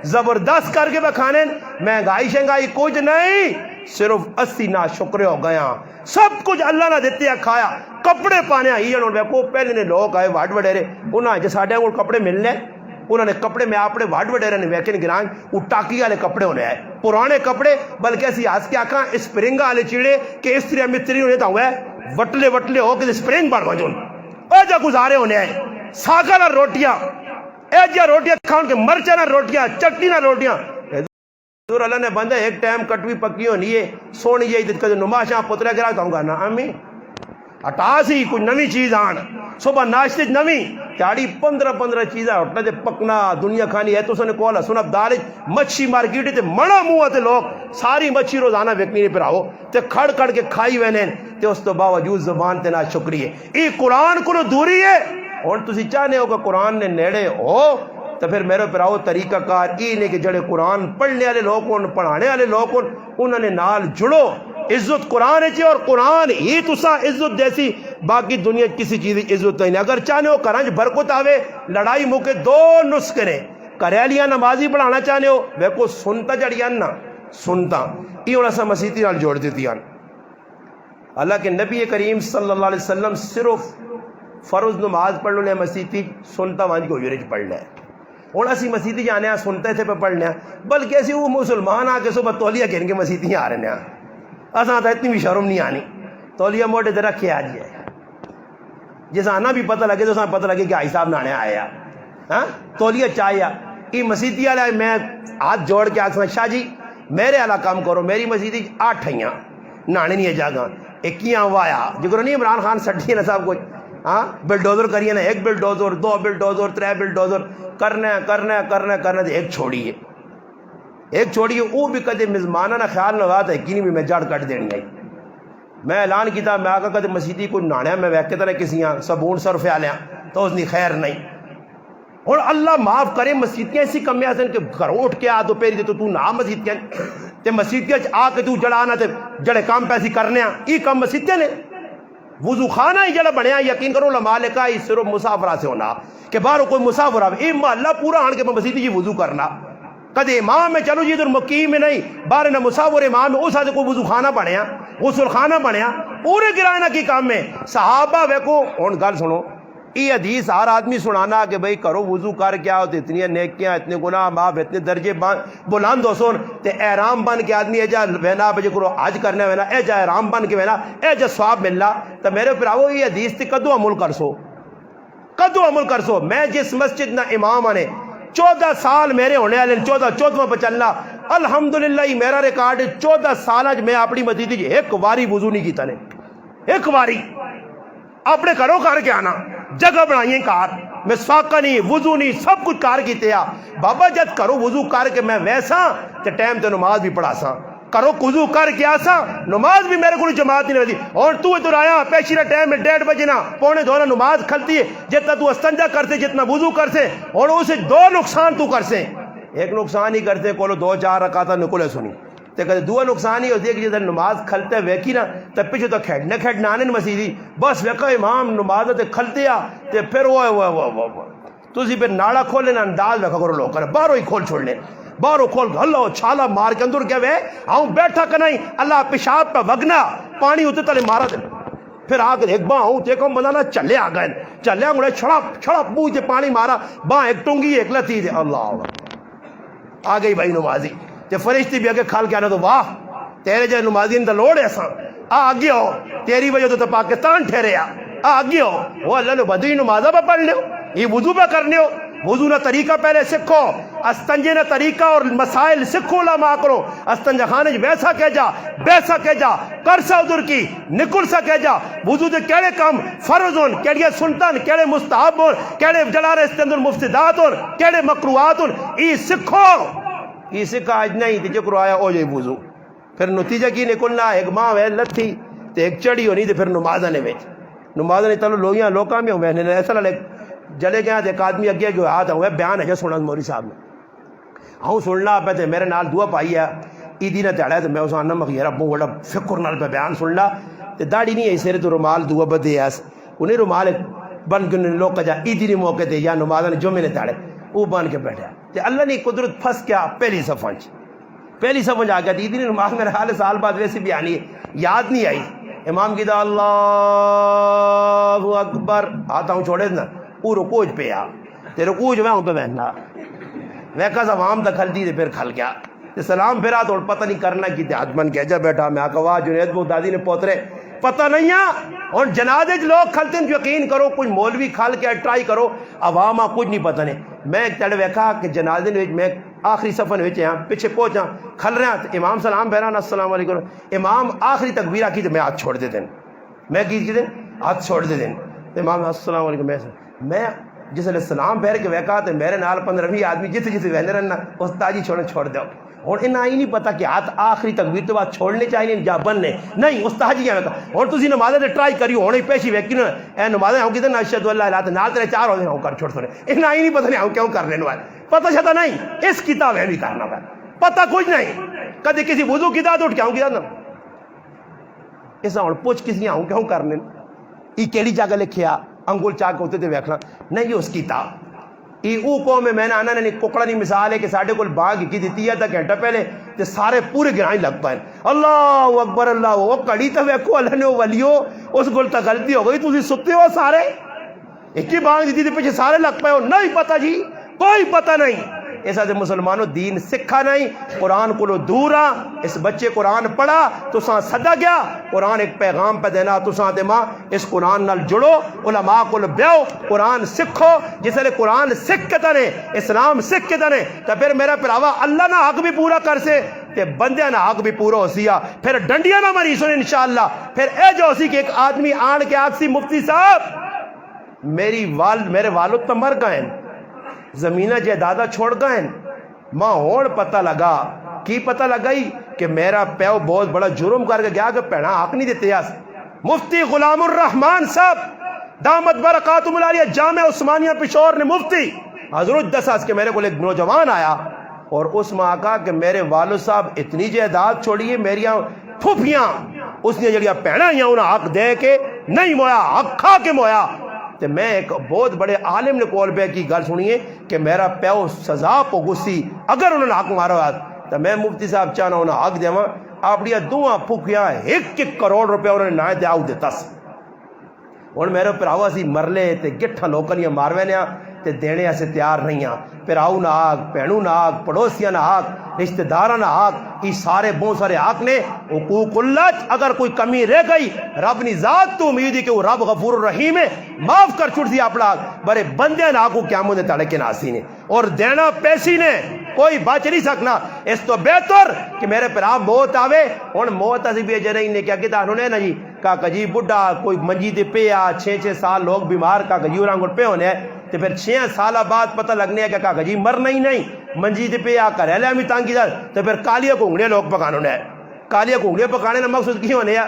زبردست کر کے میں کھانے مہنگائی شنگائی کچھ نہیں صرف 80 نا شکرے ہو گیا سب کچھ اللہ نہ دیتے ہیں کھایا کپڑے پانے آئی ہیں کو پہلے نے لوگ آئے واڈ وڈیرے انہاں جو ساڑھے کو کپڑے ملنے انہوں نے کپڑے میں اپنے واڈ وڈیرے نے ویکن گرائیں وہ ٹاکی والے کپڑے ہونے آئے پرانے کپڑے بلکہ ایسی آج کے آکھاں اسپرنگا والے چیڑے کہ اس طرح متری ہونے تا ہوا ہے وٹلے ہو کے اسپرنگ بڑھ وجون ایجا گزارے ہونے آئے ساگا نہ روٹیاں ایجا روٹیاں کھاؤں کے مرچہ نہ روٹیاں چٹنی نہ روٹیاں حضور اللہ نے بندہ ایک ٹائم کٹوی پکی ہونی ہے سونی یہ نماشاں پترے گرا تو گا نا امی ہٹا سی کوئی نوی چیز آن صبح ناشتے نویں تیاری 15 چیزیں اٹھنا تے پکنا دنیا کھانی ہے تو سنے کولا سنب دال مچھی مارکیٹ تے مڑا منہ تے لوگ ساری مچھی روزانہ ویکنی نے پراؤ تے کھڑ کھڑ کے کھائی وینے تے اس تو باوجود زبان تے نہ شکری ہے ای قرآن کو دوری ہے ہن تسی چاہنے ہو کہ قرآن نے نیڑے ہو تو پھر میرے پراؤ طریقہ کار ای نے کہ جڑے قرآن پڑھنے والے لوگ ہوں پڑھانے والے لوگ ہوں انہوں نے نال جڑو عزت قرآن ہے اور قرآن ہی تسا عزت دیسی باقی دنیا کسی چیز کی عزت نہیں. اگر چاہنے ہو کرنج برکت آوے لڑائی موقع دو نسخے نے کریالیاں نمازی پڑھانا چاہنے ہو ویکو سنتا جڑیاں نا سنتا یہ ہونا سا مسیحی نال جوڑ دیتی ہیں. اللہ کے نبی کریم صلی اللہ علیہ وسلم صرف فرض نماز پڑھ لے مسیحی سنتا وانج کو یورج پڑھ لے ہوں اسی مسیحی جانے سنتے تھے پہ پڑھنے بلکہ اسی وہ مسلمان آ کے صبح تولیہ کہن کے مسیحی آ رہے ہیں اصل تو اتنی بھی شرم نہیں آنی تولیہ موٹے تے رکھے آ جی ہے جیسا آنا بھی پتہ لگے تو سا پتہ لگے کہ آئی صاحب نانے آیا ہاں تولیہ چاہیا یہ مسیحی والا میں ہاتھ جوڑ کے آخر شاہ جی میرے والا کام کرو میری مسیحی 8 ہیں نانے نہیں جاگا ایکیاں وایا جگر نہیں عمران خان سٹھی نا صاحب کچھ ہاں بلڈوزر کریے نا 1 بلڈوزر 2 بلڈوزر 3 بلڈوزر کرنا ایک چھوڑیے وہ بھی کدے مزمانہ نہ خیال نہ ہوا تھا کہ بھی میں جڑ کٹ دینی آئی میں اعلان کیتا میں آگا کدے مسیحی کو نانے میں ویکے طرح کسی صابون سرف آلیاں تو اس نے خیر نہیں اور اللہ معاف کرے مسیحیاں ایسی کمیاں سن کہ گھر اٹھ کے آ دو پیری دے تو نہ مسیحیاں تے مسیحیاں آ کے تو جڑا آنا تے جڑے کام پیسی کرنے یہ کام مسیحیاں نے وضو خانہ ہی جڑا بنیا یقین کرو علماء لکھا ہی صرف مسافرہ سے ہونا کہ باہر کوئی مسافر آئے یہ محلہ پورا آن کے مسیحی جی وضو کرنا کدے امام میں چلو جی ادھر مقیم میں نہیں باہر نہ مسافر امام میں اس آدھے کوئی وضو خانہ بنیا غسل خانہ بنیا پورے گرائنا کی کام میں صحابہ ویکو ہن گل سنو یہ حدیث ہر آدمی سنانا کہ بھئی کرو وضو کر کیا ہوتے اتنی نیکیاں اتنے گناہ معاف اتنے درجے بلند ہو سن تے احرام بن کے آدمی اے جا وینا بجے کرو حج کرنے وینا اے جا احرام بن کے وینا اے جا ثواب ملنا تو میرے پراؤ یہ حدیث تے کدو عمل کر سو میں جس مسجد نہ امام آنے 14 سال میرے ہونے والے 14واں پہ چلنا الحمدللہ ہی میرا ریکارڈ 14 سال میں اپنی مسجد جی ایک واری وضو نہیں کیتا نے ایک واری اپنے گھروں کر کے آنا جگہ بنائیے کار میں ساکا نہیں وضو نہیں سب کچھ کار کیتے آ بابا جد کرو وضو کر کے میں ویسا تے ٹائم تے نماز بھی پڑھا سا کرو وضو کر کے آسا نماز بھی میرے کو جماعت نہیں رہتی اور تو ادھر آیا پیشیرہ ٹائم میں 1:30 بجے نا 1:45 نماز کھلتی ہے جتنا تو استنجا کرتے جتنا وضو کرتے اور اسے 2 نقصان تو کرتے ایک نقصان ہی کرتے کولو 2-4 رکعتاں نکلے سنی تے کدے دو نقصان ہی ہوتی ہے کہ جدھر نماز کھلتے ویکھی نا تے پیچھے تو کھیڑنے آنے مسیحی بس ویکھا امام نماز تے کھلتے آ تے پھر وہ تسی پھر ناڑا کھولے نا انداز ویکھا کرو لوگ کرے باہروں ہی کھول چھوڑنے باہروں کھول ہلو چھالا مار کے اندر کیا وے آؤں بیٹھا کنائی اللہ پیشاب پہ وگنا پانی ہوتے تلے مارا دے پھر آ کے ایک باں ہوں تے کم بندہ نا چلے آ گئے چلے آ گئے چھڑپ بوجھ تے پانی مارا باں ایک ٹونگی ایک لتی دے اللہ آ گئی بھائی نمازی تے فرشتی بھی آگے کھال کے آنا تو واہ تیرے جائے نمازی نے لوڑ ایسا آگے ہو تیری وجہ تو پاکستان ٹھہرے آگے ہو وہ اللہ نے بدوی نمازہ پہ پڑھ لے ہو یہ وضو پہ کرنے ہو وضو نہ طریقہ پہلے سکھو استنجے نہ طریقہ اور مسائل سکھو علماء کرو استنجا خانے ویسا کہہ جا بیسا کہہ جا کر سا ادھر کی نکل سا کہہ جا وضو دے کیڑے کام فرض ہون کیڑے سنتن کیڑے مستحب ہون کیڑے جلارے اس کے اندر مفسدات ہون کیڑے مکروہات ہون یہ سکھو یہ سکھا آج نہیں تجھے کروایا ہو جائے وضو پھر نتیجہ کی نکلنا ایک ماں وے لتھی تے ایک چڑی ہونی تے پھر نمازہ نے ویچ نمازہ نے تلو لوگیاں لوکاں میں ہوئے نے ایسا لے جلے گیا ایک آدمی اگے جو ہاتھ ہوئے بیان ہے جو سننا موری صاحب نے ہوں سننا پہ تے میرے نال دعا پائی ہے عیدی نہ تیڑا ہے تو میں اس آنا مخیر ابو بڑا فکر نال پہ بیان سننا تے داڑھی نہیں ہے سیرے تو رومال دعا بدے ہے انہیں رومال بن کے لوگ جا عیدی نہیں موقع تے یا نمازہ نے جمعے نے تیڑے وہ بن کے بیٹھا تے اللہ نے قدرت پھنس کیا پہلی صفحہ آ گیا عیدی نے نماز میرے حال سال بعد ویسے بھی آنی ہے یاد نہیں آئی امام کی دا اللہ اکبر آتا ہوں چھوڑے نا وہ رکوج پہ آ تے رکوج میں ہوں پہ بہننا ویکا سا وام دا کھل دی تے پھر کھل گیا تے سلام پھرا تو پتہ نہیں کرنا کی تے آدمن کہہ جا بیٹھا میں آکا واہ جنید بغدادی نے پوترے پتہ نہیں ہے اور جنازے لوگ کھلتے ہیں یقین کرو کچھ مولوی کھل کے ٹرائی کرو عوامہ کچھ نہیں پتہ نہیں میں ایک تڑ ویکھا کہ جنازے میں آخری صفن وچ ہاں پیچھے پہنچا کھل رہا امام سلام پھیرا السلام علیکم امام آخری تکبیرہ کی تو میں ہاتھ چھوڑ دے دیں میں کی دیں ہاتھ چھوڑ دے دیں امام السلام علیکم میں جس نے سلام پھیر کے ویکا تو میرے نال 15-20 آدمی جتنے جتنے وہنے رہنا استاد جی چھوڑ دو. اور انہیں ہی نہیں پتا کہ ہاتھ آخری تکبیر تو بعد چھوڑنے چاہیے یا بننے نہیں استاد جی کیا اور تسی نمازیں تے ٹرائی کریو ہونے پیشی ویکھی نا اے نمازیں ہوں کدھر اشہد اللہ الہ نال تیرے 4 ہونے ہوں کر چھوڑ سنے انہیں ہی نہیں پتا نہیں ہوں کیوں کرنے نوائے پتہ چھتا نہیں اس کتاب ہے بھی کرنا پہ پتہ کچھ نہیں کدے کسی وضو کی داد اٹھ کے ہوں کی داد نا اس ہوں پوچھ کسی ہوں کیوں کرنے ای کیڑی جگہ لکھیا انگول چاک ہوتے تھے ویکھنا نہیں اس کتاب او قوم میں نے آنا نے ککڑا نہیں مثال ہے کہ ساڑھے کو باغ کی دیتی ہے تا گھنٹہ پہلے تے سارے پورے گرائیں لگ پائیں اللہ اکبر اللہ وہ کڑی تا ویکھو اللہ نے ولیو اس گل تا غلطی ہو گئی تسی ستے ہو سارے ایک ہی باغ دیتی تھی پیچھے سارے لگ پائے ہو نہیں پتہ جی کوئی پتہ نہیں ایسا سے مسلمانوں دین سکھا نہیں قرآن کو لو دورا اس بچے قرآن پڑھا تو ساں صدا گیا قرآن ایک پیغام پہ دینا تو ساں دے ماں اس قرآن نال جڑو علماء کو لو بیو قرآن سکھو جس لئے قرآن سکھ کے تنے اسلام سکھ کے تنے تو پھر میرا پراوا اللہ نہ حق بھی پورا کر سے تے بندے نہ حق بھی پورا ہو سیا پھر ڈنڈیاں نہ مری سنے انشاءاللہ پھر اے جو سی کہ ایک آدمی آن کے آکسی مفتی صاحب میرے والد تو مر گئے زمینہ جائیدادہ چھوڑ گئے ماں ہون پتہ لگا کی پتہ لگائی کہ میرا پیو بہت بڑا جرم کر کے گیا کہ پہنا حق نہیں دیتے یاس مفتی غلام الرحمن صاحب دامت برکاتہم العالیہ جامع عثمانیہ پشور نے مفتی حضرت دساس کے میرے کو ایک نوجوان آیا اور اس ماں کہا کہ میرے والد صاحب اتنی جائیداد چھوڑیے میریاں پھوپیاں اس نے جڑیاں پہنا ہی انہیں حق دے کے نہیں مویا حق کھا کے مویا تو میں ایک بہت بڑے عالم نے کول پہ کی گل سنیے کہ میرا پیو سزا پو گسی اگر انہوں نے حق مارا ہوا تو میں مفتی صاحب چاہنا انہیں حق دے اپنی دواں پھوکیاں 1 کروڑ روپے انہوں نے نہ دیا دیتا سی اور میرے پراوا سی مرلے تے گٹھا لوکلیاں ماروینیاں تے دینے سے تیار نہیں ہیں پراؤ نہ آگ پہنو نہ آگ پڑوسیاں نہ آگ رشتہ دارہ نہ آگ یہ سارے بہت سارے آگ نے حقوق اللہ اگر کوئی کمی رہ گئی رب نے ذات تو امید ہے کہ وہ رب غفور الرحیم ہے معاف کر چھوڑ دیا اپنا آگ بڑے بندے نہ آگو قیامت نے تڑے کے ناسی نے اور دینا پیسی نے کوئی بچ نہیں سکنا اس تو بہتر کہ میرے پر آپ موت آوے اور موت اسی بھی اجے نہیں نے کیا کہتا انہوں نے نا جی کہا جی بڑھا کوئی منجی دے پہ آ 6 سال لوگ بیمار کہا جی رنگ پہ ہونے ہیں تو پھر 6 سالہ بعد پتہ لگنے ہے کہ کہا جی مرنا ہی نہیں منجی دے پہ آ کر ہے ہمیں تانگی دار تو پھر کالیاں کونگڑیاں لوگ پکانوں نے کالیاں کونگڑیاں پکانے نے مقصد کی ہونے ہیں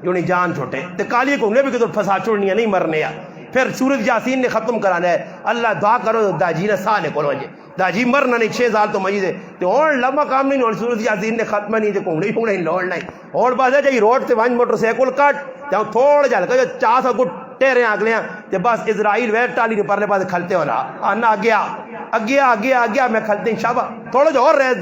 جو نہیں جان چھوٹے تو کالیاں کونگڑیاں بھی کدھر پھنسا چھوڑنی نہیں مرنے ہیں پھر سورت یاسین نے ختم کرانا ہے اللہ دعا کرو داجی نے سانے کو لوجے داجی مرنا نہیں 6 سال تو مجید ہے تو اور لمبا کام نہیں اور سورت یاسین نے ختم نہیں تو کونگڑی لوڑ نہیں اور بات ہے جائے روڈ سے وانج موٹر سیکل کٹ جاؤں تھوڑا جا لگا جو 4 گٹ ٹیرے آگلیاں تو بس اسرائیل ویر ٹالی نے پرلے پاس کھلتے ہونا آنا گیا میں کھلتے ہیں شابہ تھوڑا جو اور رہ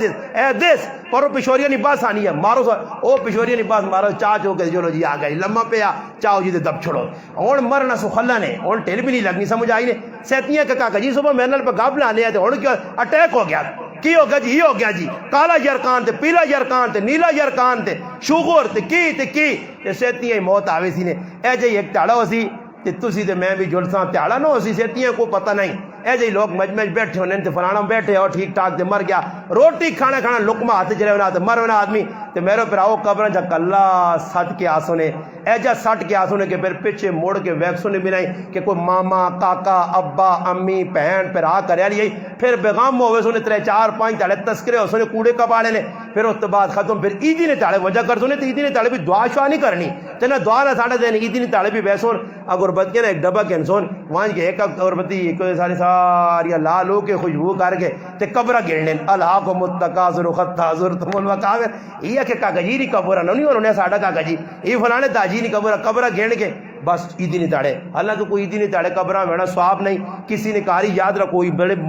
دیس اور وہ پشوریہ نہیں باس آنی ہے مارو سا وہ پشوریہ نہیں باس مارو چاہ چو کے جو جی آگئی لمبا پہ آ چاہو جی دے دب چھوڑو اور مرنا سو خلا نے اور ٹیل بھی نہیں لگنی سمجھ آئی نے سیتیاں کا کاکا جی صبح محنل پہ گاب لانے آتے اور کیا اٹیک ہو گیا کی ہو گیا جی یہ ہو گیا جی کالا یرکان تے پیلا یرکان تے نیلا یرکان تے شوگر تے کی سیتیاں موت آوے سی نے اے جی ایک تاڑا ہو سی تے تسی تے میں بھی جلساں تاڑا نہ ہو سی سیتیاں کو پتہ نہیں اے جی لوگ مجمع بیٹھے ہونے تے فلانا بیٹھے اور ٹھیک ٹھاک تے مر گیا روٹی کھانا لقمہ ہاتھ چلے ہونا تے مر ہونا آدمی تے میرے پھر آؤ قبر جا کلا سٹ کے آسو نے اے جا سٹ کے آسو نے کہ پھر پیچھے موڑ کے ویکسو نے بنائی کہ کوئی ماما کاکا ابا امی بہن پھر آ کرے لیے پھر بیغام ہوئے سونے 3 4 5 تاڑے تذکرے ہو سونے کوڑے کباڑے نے پھر اس بعد ختم پھر عیدی نے تاڑے وجہ کر سونے تو عیدی نے تاڑے بھی دعا شعا نہیں کرنی تے نہ دعا نہ ساڑھے دین عیدی نے تاڑے بھی بیسون اگربتی نا ایک ڈبا کینسون وہاں کے ایک اگربتی ایک ساری لالو کے خوشبو کر کے تے قبرہ گرنے الہاکم التکاثر حتی زرتم المقابر یہ کہ کاکا جی نہیں قبرہ نہیں انہوں نے ساڑھا کاکا جی یہ فلانے داجی نہیں قبرہ گرن کے بس عیدی نہیں تاڑے حالانکہ کوئی عیدی نہیں تاڑے قبرہ میں سواب نہیں کسی نے کاری یاد رکھو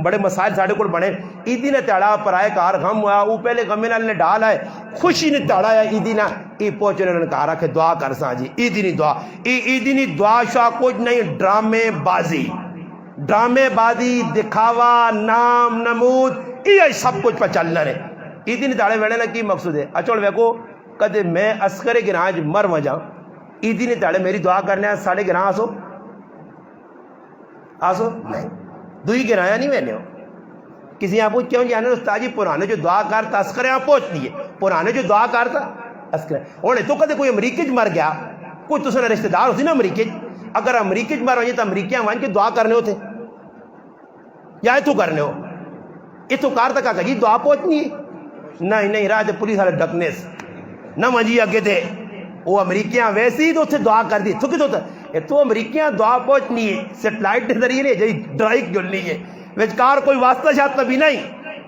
بڑے مسائل ساڑھے کو بنے عیدی نے تاڑا پرائے کار غم ہوا وہ پہلے غم نے ڈال ہے خوشی نے تاڑا ہے عیدی نہ ای پہنچنے انہوں نے کہا رکھے دعا کر سا جی عیدی نہیں دعا عیدی نہیں دعا شاہ کچھ نہیں ڈرامے بازی دکھاوا نام نمود یہ سب کچھ پہ چلنا رہے عیدی نہیں تاڑے ویڑے نا کی مقصود ہے اچھوڑ ویکو کدے میں عسکر گراج مر وجاں عیدی نے تاڑے میری دعا کرنے ہیں ساڑھے گراں آسو نہیں دوئی گرایا نہیں میں نے ہو کسی یہاں پوچھ کیوں جانے استاد جی پرانے جو دعا کرتا عسکر یہاں پہنچ دیئے پرانے جو دعا کرتا عسکر انہیں تو کدے کوئی امریکی مر گیا کوئی تو رشتہ دار ہوتی نا امریکہ، اگر امریکہ مر ہوئی تو امریکہ وہاں کے دعا کرنے ہوتے یا اتو کرنے ہو، اتو کار تک آگا جی دعا پہنچنی ہے، نہیں راہ تے پولیس والے ڈکنے سے نہ مجھے اگے دے وہ امریکیاں ویسے ہی تو اتنے دعا کر دی تو کتوں تھا تو امریکیاں دعا پہنچنی ہے سیٹلائٹ کے ذریعے نہیں جی ڈرائیک جلنی ہے وچکار کوئی واسطہ شاستہ بھی نہیں،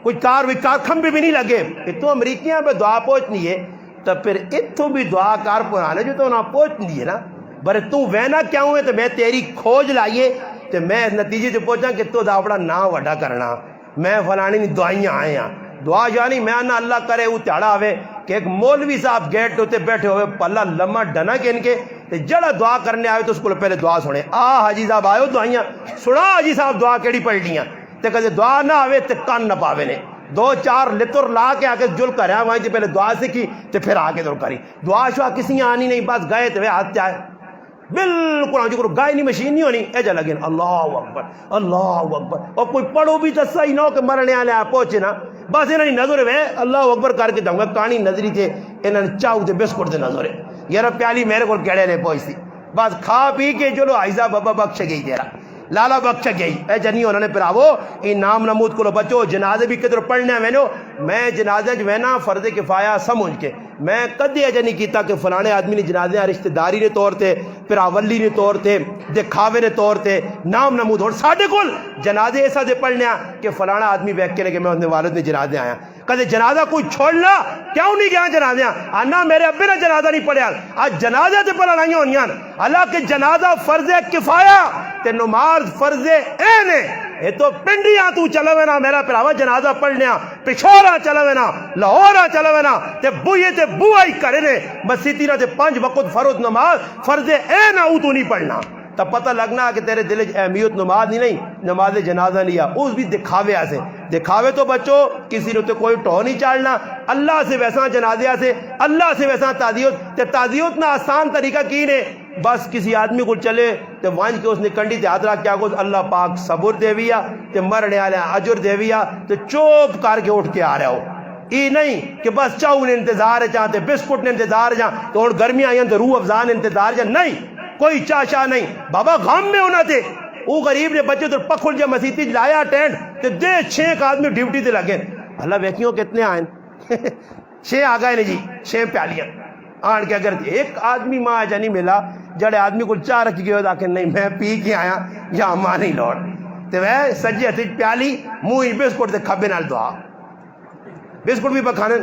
کوئی کار وچکار کھمبے بھی نہیں لگے، تو امریکیاں پہ دعا پہنچنی ہے تو پھر اتوں بھی دعا کار پہنچانے جو تو انہاں پہنچنی ہے نا، برے تو وینا کیا ہوئے تو میں تیری کھوج لائیے تو میں نتیجے سے پہنچا کہ تو دا اپنا نام وڈا کرنا، میں فلانی نہیں دعائیاں آئے ہیں دعا جانی میں آنا اللہ کرے وہ تیڑا ہوئے کہ ایک مولوی صاحب گیٹ ہوتے بیٹھے ہوئے پلہ لمحہ ڈنا کے ان کے جڑا دعا کرنے آئے تو اس کو پہلے دعا سنے حاجی صاحب آئے ہو دعائیاں سنا حاجی صاحب دعا کیڑی پڑھ لیاں تے کہتے دعا نہ آوے تے کان نہ پاوے نے دو چار لتر لا کے آکے جل کر ہیں وہیں تے پہلے دعا سیکھی تے پھر آکے دور کری دعا شوا کسی آنی نہیں بس گئے تے ہاتھ چاہے بالکل آنجو کرو گائے نہیں مشین نہیں ہونی ایجا لگیں اللہ اکبر اور کوئی پڑھو بھی تو صحیح نہ ہو کہ مرنے آلے آپ پہنچے نا بس انہوں نے نظر ہے اللہ اکبر کر کے دوں گا کانی نظری تھے انہوں نے چاہو تھے بسکٹ تھے نظر ہے یار پیالی میرے کو کیڑے لے پہنچ تھی بس کھا پی کے چلو آئزہ بابا بخش گئی تیرا لالا بخش گئی اے جنی انہوں نے پھر آو ان نام نمود کو لو بچو جنازے بھی کدھر پڑھنے ہیں میں جنازے جو ہے نا فرض کفایہ سمجھ کے میں کدی ایجا نہیں کیتا کہ فلانے آدمی نے جنازے رشتہ داری نے طور تے پھر آولی نے طور تے دکھاوے نے طور تے نام نمود اور ساڑھے کل جنازے ایسا دے پڑھنے ہیں کہ فلانا آدمی بیک کے لے کہ میں اپنے والد نے جنازے آیا کہتے جنازہ کوئی چھوڑنا کیوں نہیں گیا جنازے آنا میرے ابے نے جنازہ نہیں پڑھیا آج جنازہ تے پڑھا نہیں ہونیاں اللہ کے جنازہ فرض کفایہ تے نماز فرض عین ہے یہ تو پنڈیاں تو چلوے نا میرا پراوا جنازہ پڑھنے پچھورا چلوے نا لاہورا چلوے نا تے بوئے تے بوائی کرے نے مسیتی نا تے 5 وقت فرض نماز فرض عین او تو نہیں پڑھنا تب پتہ لگنا کہ تیرے دل اہمیت نماز نہیں نماز جنازہ نہیں ہے اس بھی دکھاوے ایسے دکھاوے تو بچو کسی نے تو کوئی ٹو نہیں چاڑنا اللہ سے ویسا جنازے سے اللہ سے ویسا تعزیت تے تعزیت نہ آسان طریقہ کی نے بس کسی آدمی کو چلے تے وانج کے اس نے کنڈی تے ہاتھ رکھ کے آگو اللہ پاک صبر دے ویا تے مرنے والے اجر دے ویا تے چوپ کر کے اٹھ کے آ رہے ہو یہ نہیں کہ بس چاؤ نے انتظار ہے چاہتے بسکٹ نے انتظار جا تو اور گرمی آئی تو روح افزان انتظار جا نہیں کوئی چاشا نہیں بابا غام میں ہونا تھے وہ غریب نے بچے تو پکھل جا مسیتی لایا ٹینٹ تے دے 6 آدمی ڈیوٹی تے لگے اللہ ویکیوں کتنے آئیں 6 آ گئے نے جی 6 پیالیاں آن کے اگر ایک آدمی ماں آجا نہیں ملا جڑے آدمی کو چاہ رکھ گئے تاکہ نہیں میں پی کے آیا یا ماں نہیں لوٹ تے وہ سجے ہتھی پیالی منہ بسکٹ تے کھبے نال دعا بسکٹ بھی پکھانے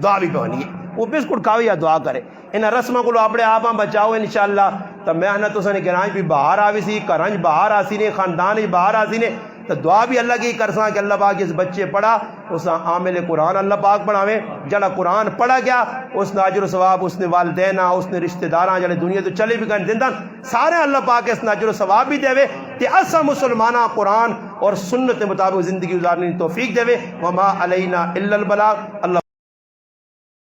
دعا بھی پہنی ہے وہ بسکٹ کھاوے یا دعا کرے انہاں رسموں کو اپنے آپ بچاؤ انشاءاللہ تو میں نہ تو سنے گرانج بھی باہر آوی سی کرنج باہر آسی نے خاندان باہر آسی نے تو دعا بھی اللہ کی کرساں کہ اللہ پاک اس بچے پڑھا اس عامل قرآن اللہ پاک بناوے جڑا قرآن پڑھا گیا اس نے اجر و ثواب اس نے والدین اس نے رشتہ داراں جڑے دنیا تو چلے بھی گئے زندہ سارے اللہ پاک اس نے اجر و ثواب بھی دے وے کہ اسا مسلمانہ قرآن اور سنت مطابق زندگی گزارنے کی توفیق دے وے وما علینا الا البلاغ اللہ